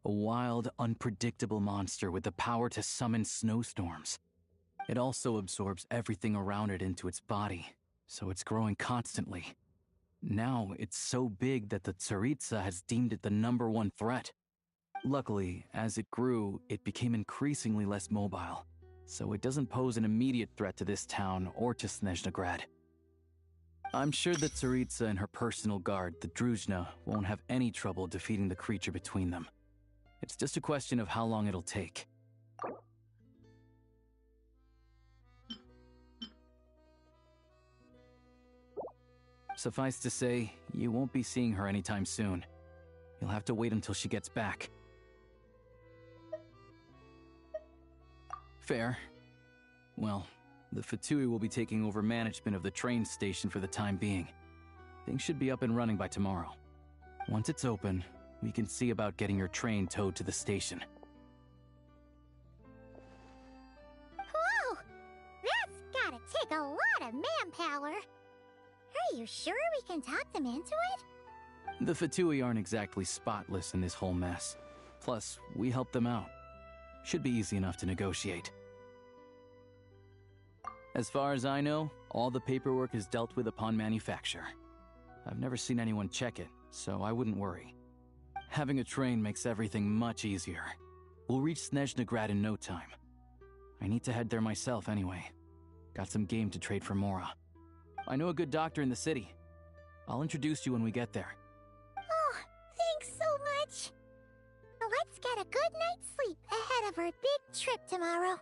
A wild, unpredictable monster with the power to summon snowstorms. It also absorbs everything around it into its body, so it's growing constantly. Now, it's so big that the Tsaritsa has deemed it the #1 threat. Luckily, as it grew, it became increasingly less mobile, so it doesn't pose an immediate threat to this town or to Snezhnegrad. I'm sure that Tsaritsa and her personal guard, the Druzhna, won't have any trouble defeating the creature between them. It's just a question of how long it'll take. Suffice to say, you won't be seeing her anytime soon. You'll have to wait until she gets back. Fair. Well, the Fatui will be taking over management of the train station for the time being. Things should be up and running by tomorrow. Once it's open, we can see about getting your train towed to the station.
Whoa! That's gotta take a lot of manpower. Are you sure we can talk them into it?
The Fatui aren't exactly spotless in this whole mess. Plus, we helped them out. Should be easy enough to negotiate. As far as I know, all the paperwork is dealt with upon manufacture. I've never seen anyone check it, so I wouldn't worry. Having a train makes everything much easier. We'll reach Snezhnegrad in no time. I need to head there myself anyway. Got some game to trade for Mora. I know a good doctor in the city. I'll introduce you when we get there.
Oh, thanks so much. Let's get a good night's sleep ahead of our big trip tomorrow.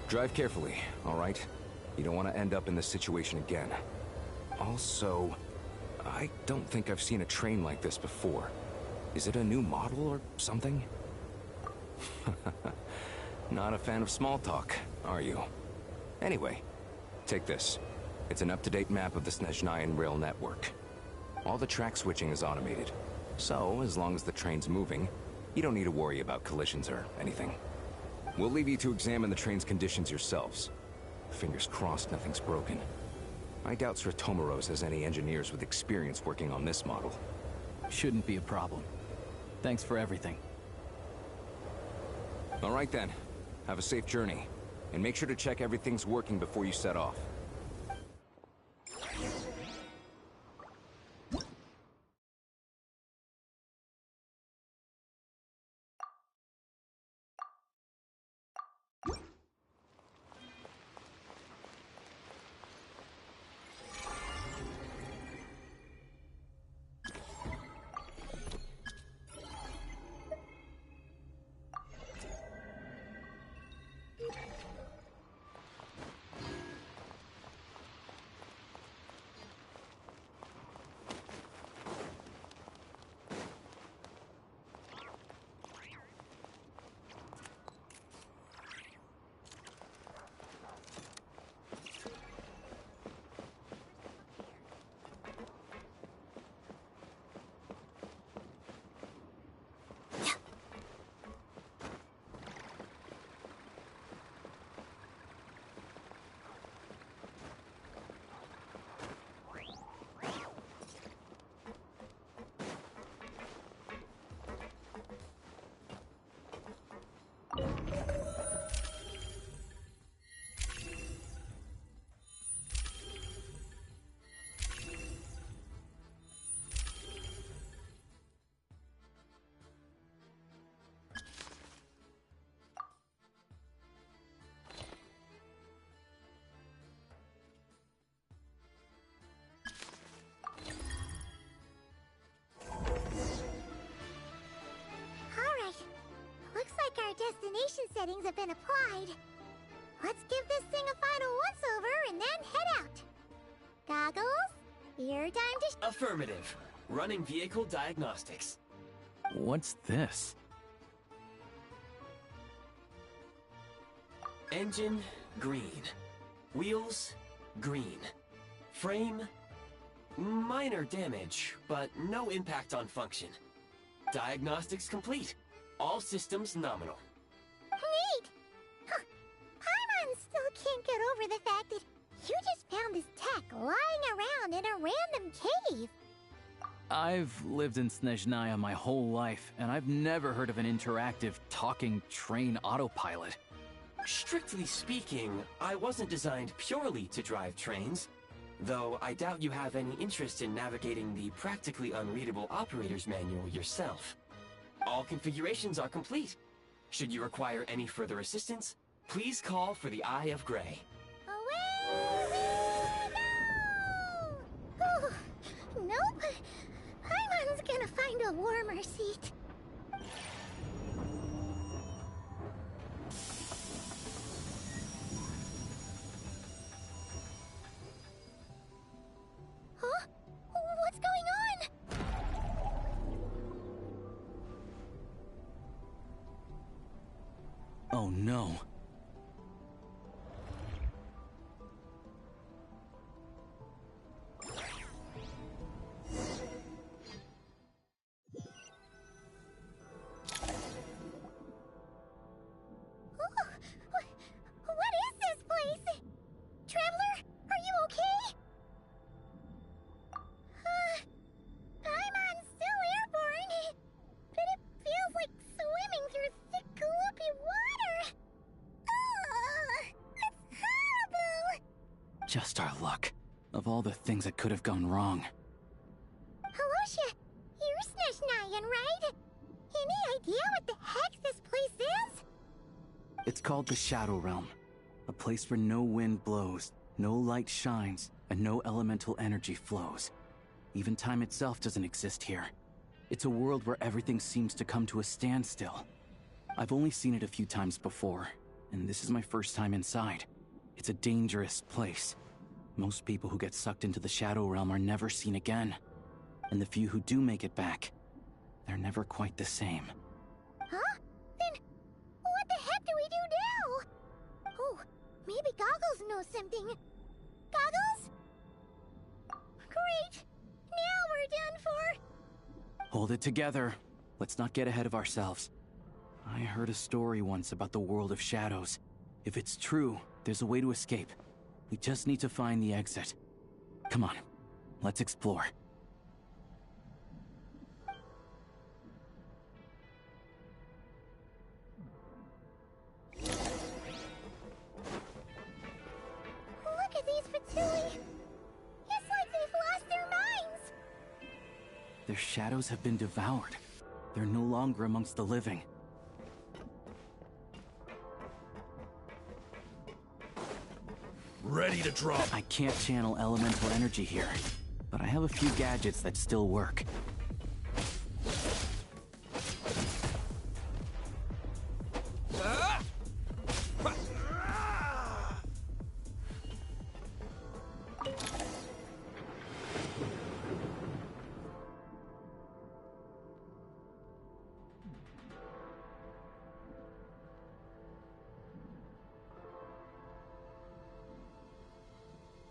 Drive carefully, all right? You don't want to end up in this situation again. Also, I don't think I've seen a train like this before. Is it a new model or something? Not a fan of small talk, are you? Anyway, take this. It's an up-to-date map of the Snezhnayan rail network. All the track switching is automated, so as long as the train's moving, you don't need to worry about collisions or anything. We'll leave you to examine the train's conditions yourselves. Fingers crossed nothing's broken. I doubt Sratomaros has any engineers with experience working on this model.
Shouldn't be a problem. Thanks for everything.
All right then. Have a safe journey. And make sure to check everything's working before you set off.
Our destination settings have been applied. Let's give this thing a final once-over and then head out. Goggles, your time to...
Affirmative. Running vehicle diagnostics.
What's this?
Engine, green. Wheels, green. Frame, minor damage, but no impact on function. Diagnostics complete. All systems nominal.
Neat! Huh. Paimon still can't get over the fact that you just found this tech lying around in a random cave.
I've lived in Snezhnaya my whole life, and I've never heard of an interactive, talking train autopilot.
Strictly speaking, I wasn't designed purely to drive trains, though I doubt you have any interest in navigating the practically unreadable operator's manual yourself. All configurations are complete. Should you require any further assistance, please call for the Eye of Grey.
Away we go! Nope. Paimon's gonna find a warmer seat. Huh? What's going on?
Oh no.
What is this place? Traveler, are you okay? Paimon's still airborne, but it feels like swimming through thick, gloopy water. It's horrible!
Just our luck. Of all the things that could have gone wrong.
Halosha, you're Snezhnayan, right? Any idea what the heck this place is?
It's called the Shadow Realm. A place where no wind blows, no light shines, and no elemental energy flows. Even time itself doesn't exist here. It's a world where everything seems to come to a standstill. I've only seen it a few times before, and this is my first time inside. It's a dangerous place. Most people who get sucked into the Shadow Realm are never seen again. And the few who do make it back, they're never quite the same.
Huh? Then what the heck do we do now? Oh, maybe Goggles knows something. Goggles? Great! Now we're done for!
Hold it together. Let's not get ahead of ourselves. I heard a story once about the world of shadows. If it's true, there's a way to escape. We just need to find the exit. Come on, let's explore.
Look at these Fatui! It's like they've lost their minds!
Their shadows have been devoured. They're no longer amongst the living.
Ready to drop.
I can't channel elemental energy here, but I have a few gadgets that still work.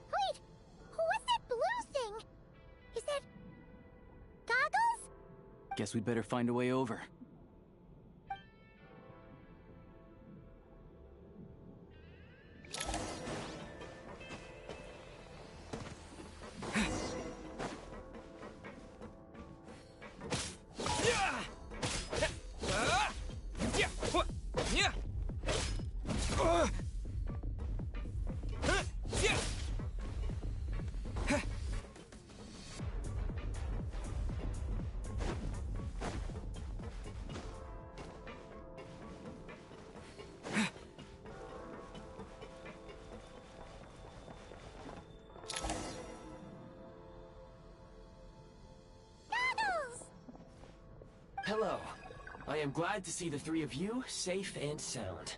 Wait! What's that blue thing? Is that... goggles?
Guess we'd better find a way over.
Hello. I am glad to see the three of you safe and sound.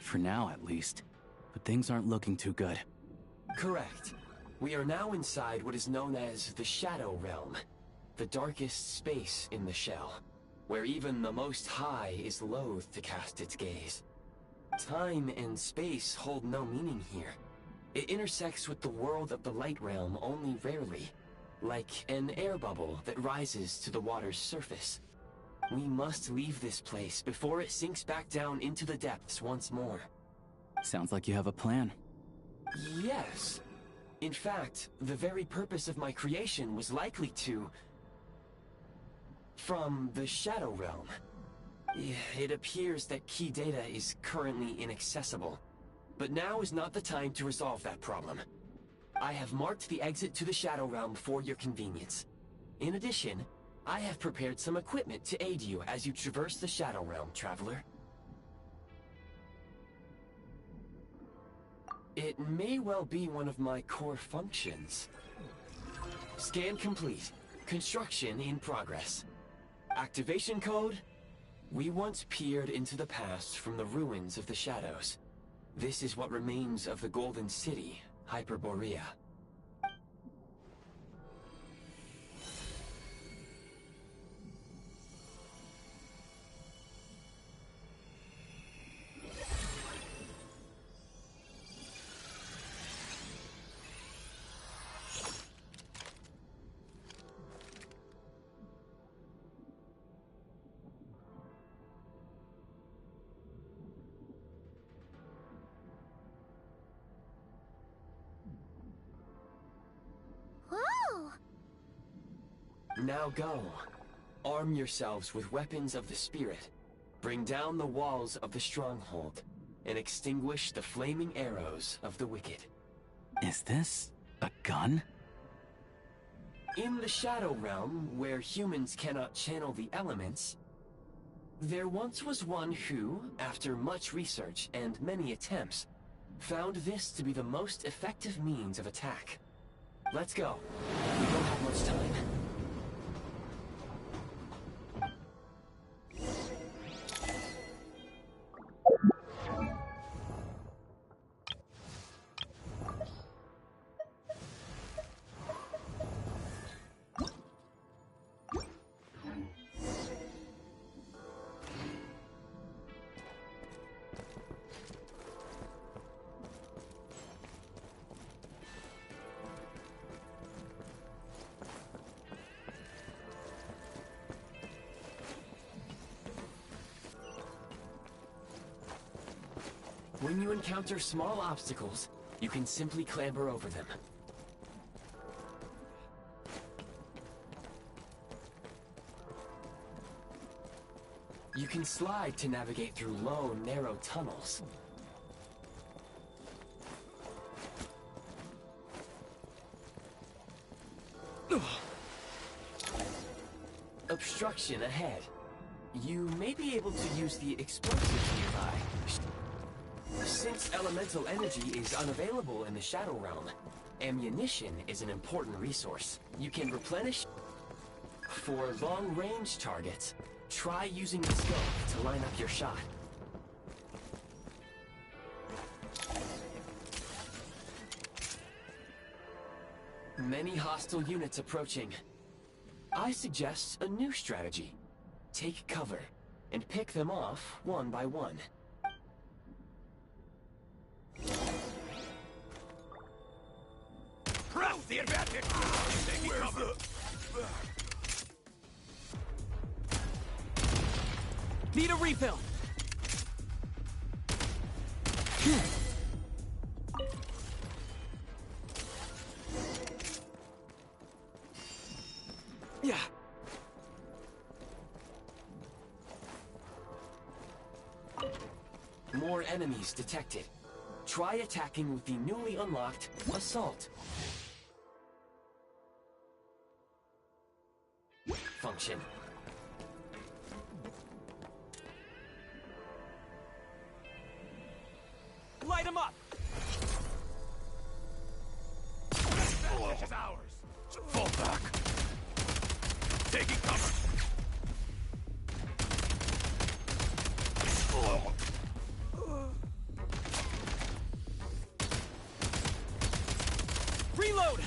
For now, at least. But things aren't looking too good.
Correct. We are now inside what is known as the Shadow Realm, the darkest space in the shell, where even the Most High is loath to cast its gaze. Time and space hold no meaning here. It intersects with the world of the Light Realm only rarely, like an air bubble that rises to the water's surface. We must leave this place before it sinks back down into the depths once more.
Sounds like you have a plan.
Yes. In fact, the very purpose of my creation was likely to... from the Shadow Realm. It appears that key data is currently inaccessible, but now is not the time to resolve that problem. I have marked the exit to the Shadow Realm for your convenience. In addition, I have prepared some equipment to aid you as you traverse the Shadow Realm, traveler. It may well be one of my core functions. Scan complete. Construction in progress. Activation code? We once peered into the past from the ruins of the Shadows. This is what remains of the Golden City, Hyperborea.
Whoa!
Now go. Arm yourselves with weapons of the spirit. Bring down the walls of the stronghold, and extinguish the flaming arrows of the wicked.
Is this a gun?
In the Shadow Realm, where humans cannot channel the elements, there once was one who, after much research and many attempts, found this to be the most effective means of attack. Let's go. We don't have much time. When you encounter small obstacles, you can simply clamber over them. You can slide to navigate through low, narrow tunnels. Obstruction ahead. You may be able to use the explosives nearby. Since elemental energy is unavailable in the Shadow Realm, ammunition is an important resource. You can replenish. For long-range targets, try using the scope to line up your shot. Many hostile units approaching. I suggest a new strategy. Take cover, and pick them off one by one.
Press the advantage! Taking cover!
Need a refill! Yeah.
More enemies detected. Try attacking with the newly unlocked Assault function.
Light him up!
This is ours! Fall back! Taking cover!
Reload!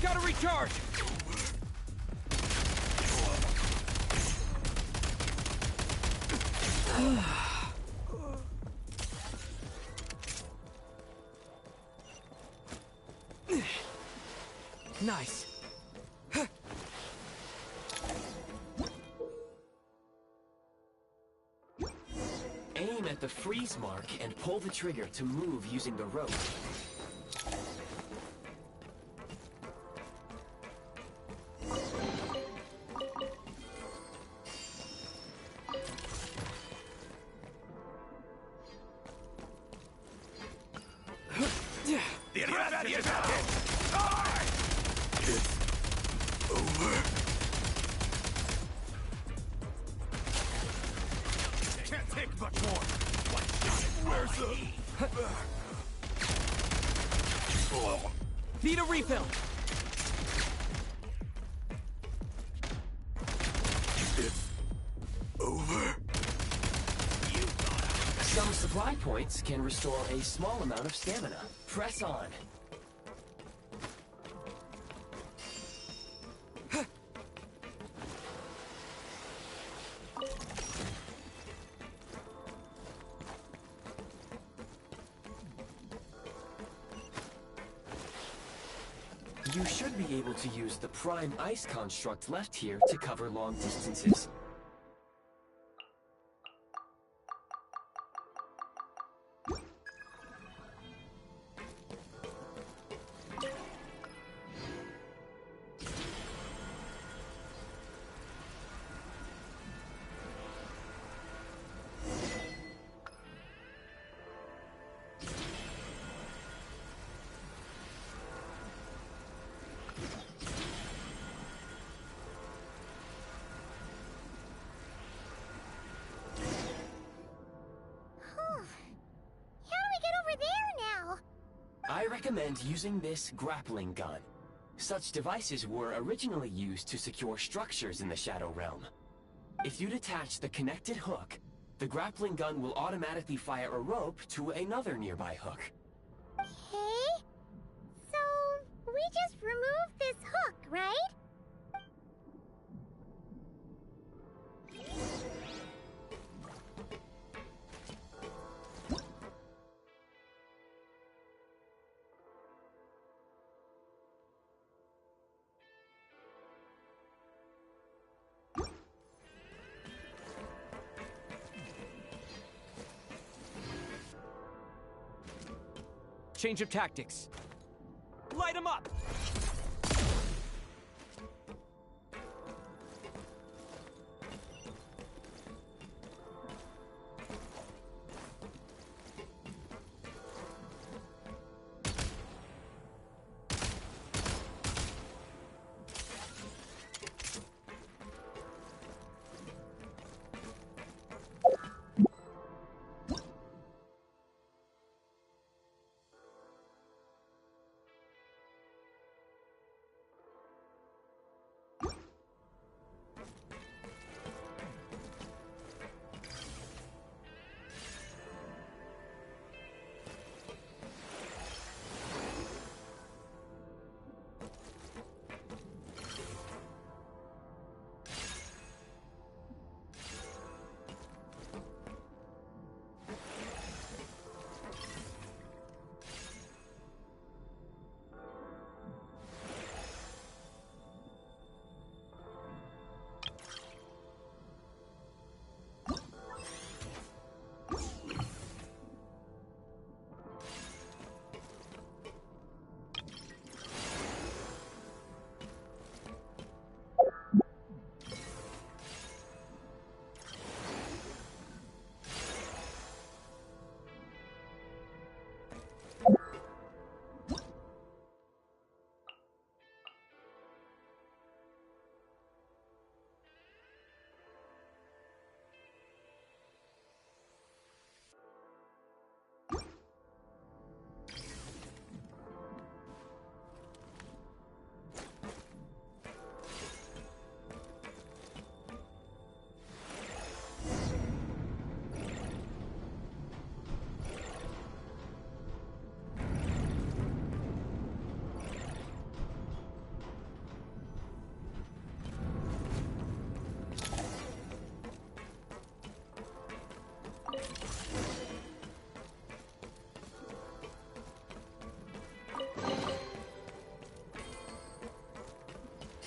Gotta recharge! Nice.
Aim at the freeze mark and pull the trigger to move using the rope.
The advantage is ours! It's over. Can't take much more. Where's the...
Need a refill!
It's over.
Some supply points can restore a small amount of stamina. Press on. You should be able to use the prime ice construct left here to cover long distances. I recommend using this grappling gun. Such devices were originally used to secure structures in the Shadow Realm. If you detach the connected hook, the grappling gun will automatically fire a rope to another nearby hook.
Okay? So, we just removed this hook, right?
Change of tactics. Light him up!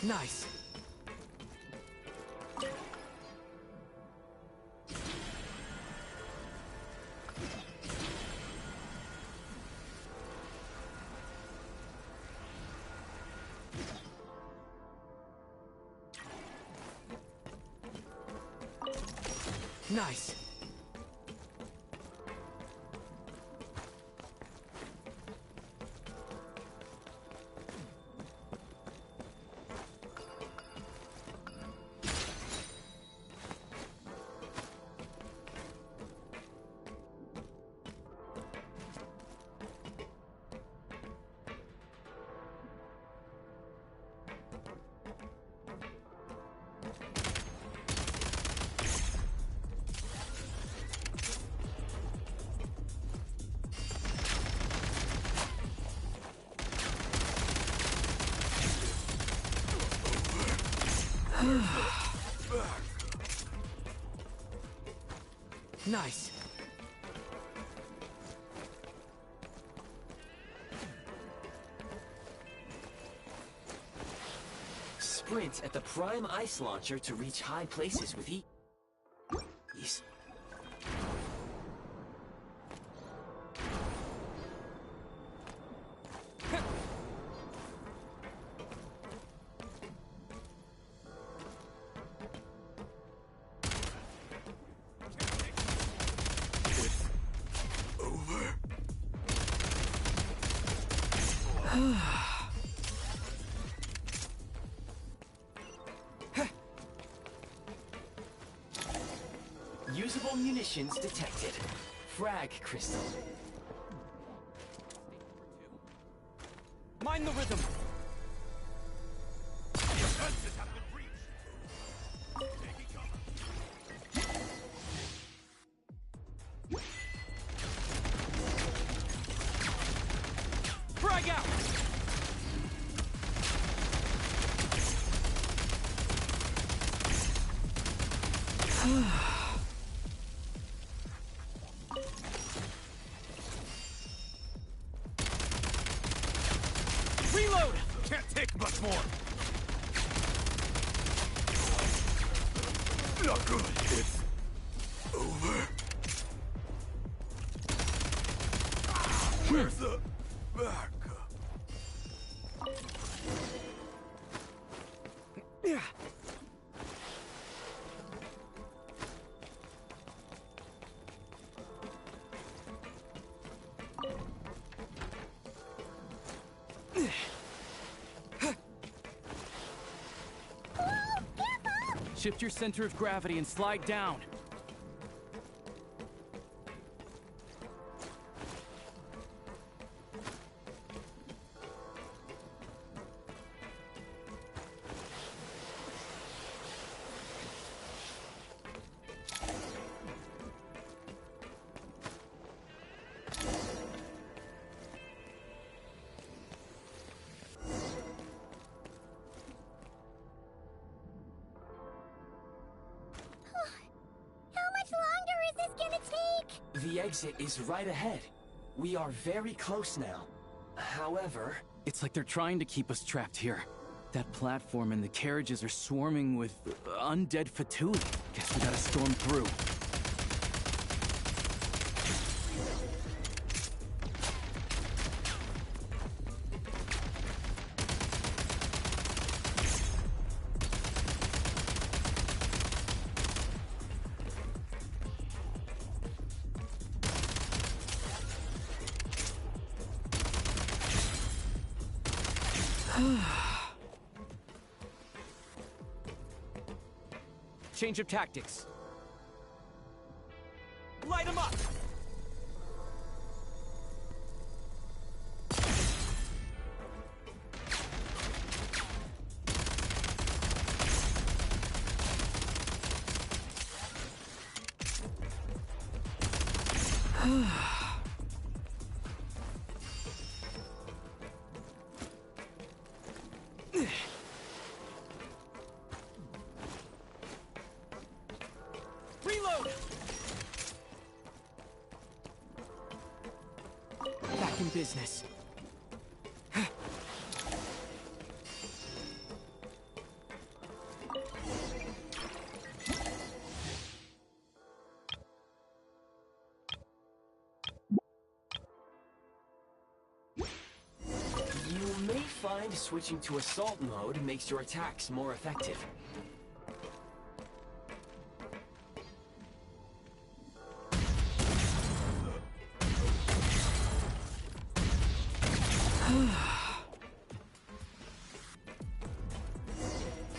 Nice. Nice. Nice.
Sprint at the prime ice launcher to reach high places with ease. Usable munitions detected. Frag crystal.
Mind the rhythm. Frag out.
Reload! Can't take much more. Not good. It's over. Where's the
back.
Shift your center of gravity and slide down.
The exit is right ahead. We are very close now. However...
It's like they're trying to keep us trapped here. That platform and the carriages are swarming with undead Fatui. Guess we gotta storm through.
Change of tactics. Light them up! Back in business.
You may find switching to assault mode makes your attacks more effective.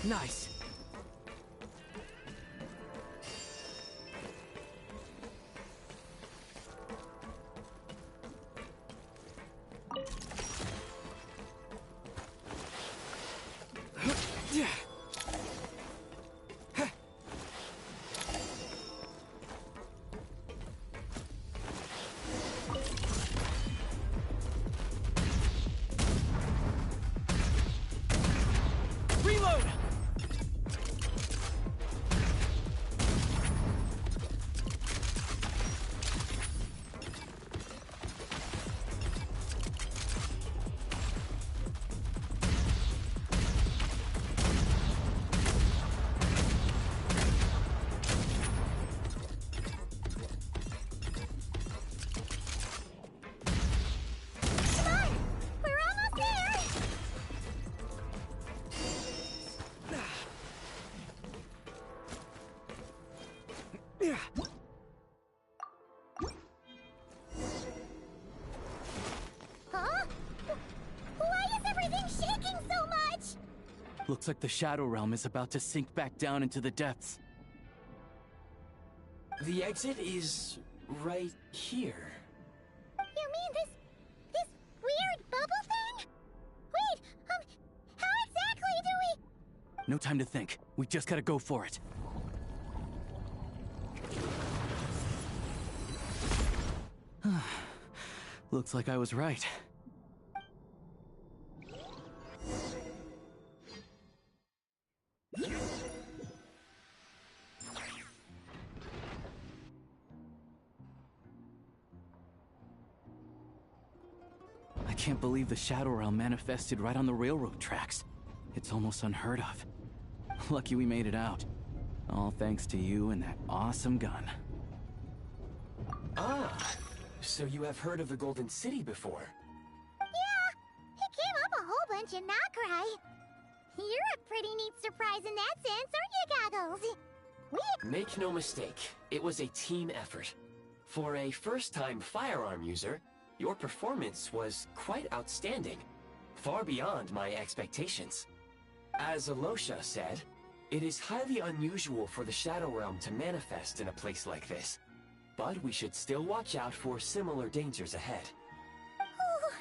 Nice.
Reload!
Huh? Why is everything shaking so much?
Looks like the Shadow Realm is about to sink back down into the depths.
The exit is right here.
You mean this weird bubble thing? Wait, how exactly do we...
No time to think. We just gotta go for it. Looks like I was right. I can't believe the Shadow Realm manifested right on the railroad tracks. It's almost unheard of. Lucky we made it out. All thanks to you and that awesome gun.
Ah, so you have heard of the Golden City before?
Genshin, not cry. You're a pretty neat surprise in that sense, aren't you, Goggles?
Make no mistake, it was a team effort. For a first-time firearm user, your performance was quite outstanding, far beyond my expectations. As Alosha said, it is highly unusual for the Shadow Realm to manifest in a place like this, but we should still watch out for similar dangers ahead.
Oh,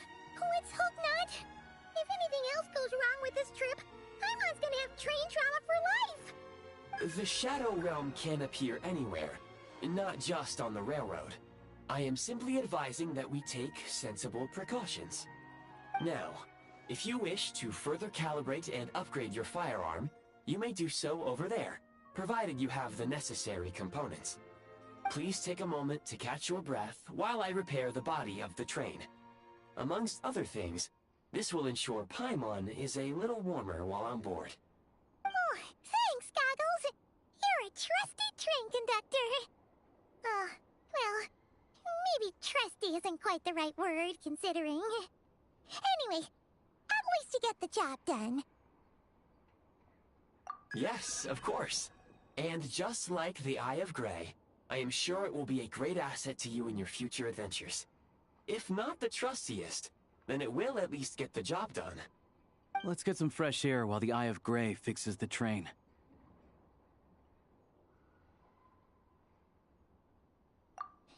let's hope not. If anything else goes wrong with this trip, Paimon's gonna have train trauma for life!
The Shadow Realm can appear anywhere, not just on the railroad. I am simply advising that we take sensible precautions. Now, if you wish to further calibrate and upgrade your firearm, you may do so over there, provided you have the necessary components. Please take a moment to catch your breath while I repair the body of the train. Amongst other things, this will ensure Paimon is a little warmer while on board.
Oh, thanks, Goggles! You're a trusty train conductor! Well, maybe trusty isn't quite the right word, considering. Anyway, at least you get the job done.
Yes, of course. And just like the Eye of Grey, I am sure it will be a great asset to you in your future adventures. If not the trustiest, then it will at least get the job done.
Let's get some fresh air while the Eye of Grey fixes the train.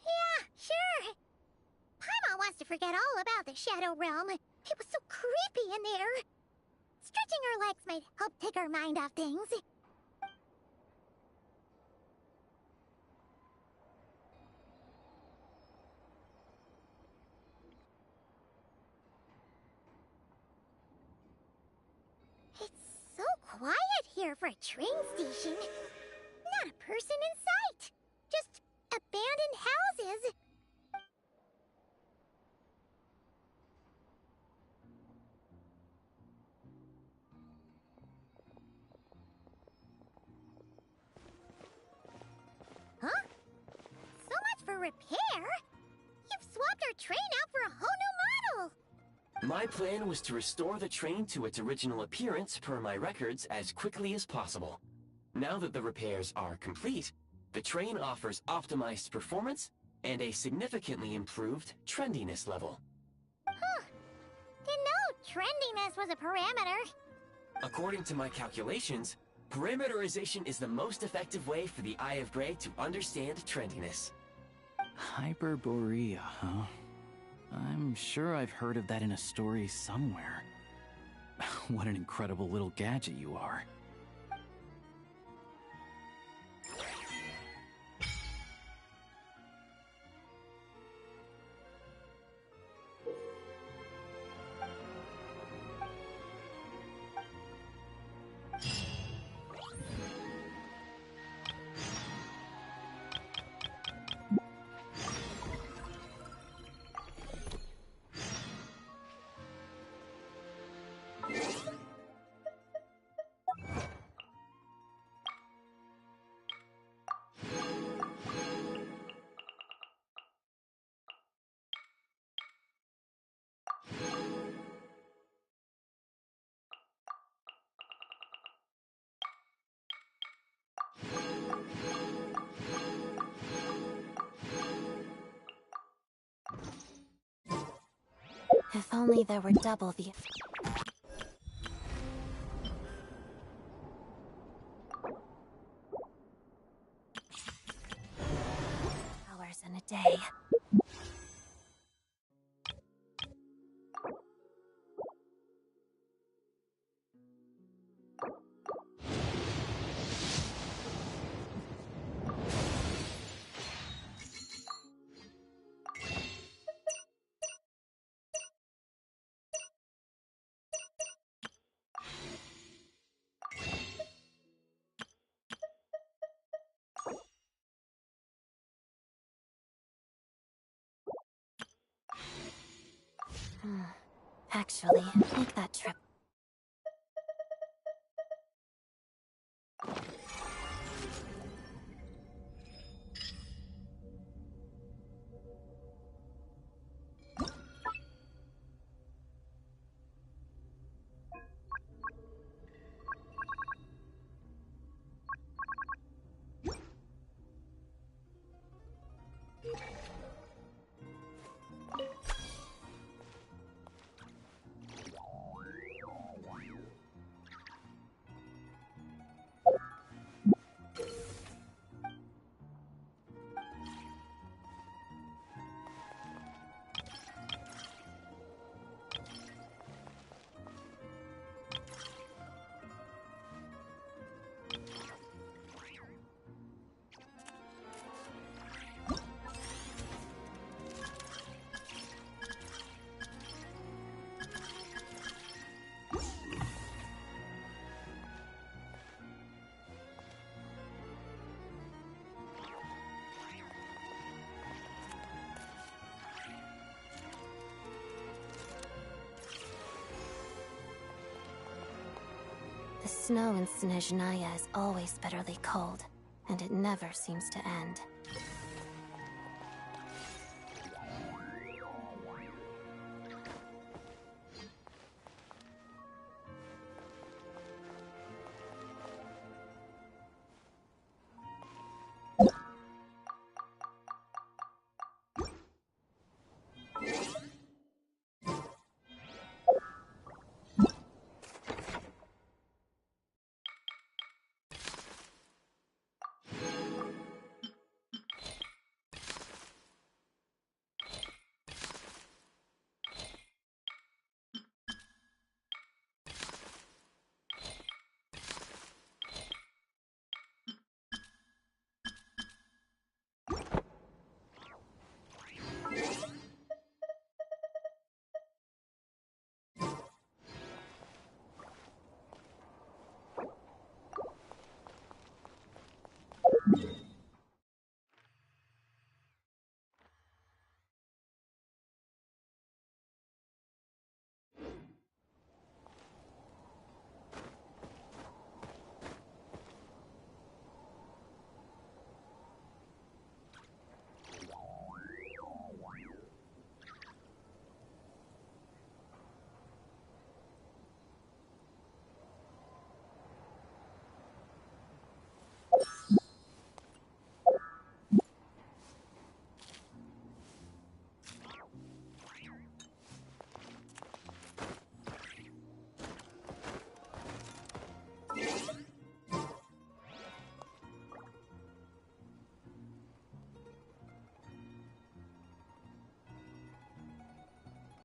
Yeah, sure. Paimon wants to forget all about the Shadow Realm. It was so creepy in there. Stretching our legs might help take our mind off things. It's so quiet here for a train station. Not a person in sight. Just abandoned houses. Huh? So much for repair? You've swapped our train out for a whole new model!
My plan was to restore the train to its original appearance per my records as quickly as possible. Now that the repairs are complete, the train offers optimized performance and a significantly improved trendiness level.
Huh. Didn't know trendiness was a parameter.
According to my calculations, parameterization is the most effective way for the Eye of Grey to understand trendiness.
Hyperborea, huh? I'm sure I've heard of that in a story somewhere. What an incredible little gadget you are.
If only there were double the... hours in a day. Actually, make that trip. The snow in Snezhnaya is always bitterly cold, and it never seems to end.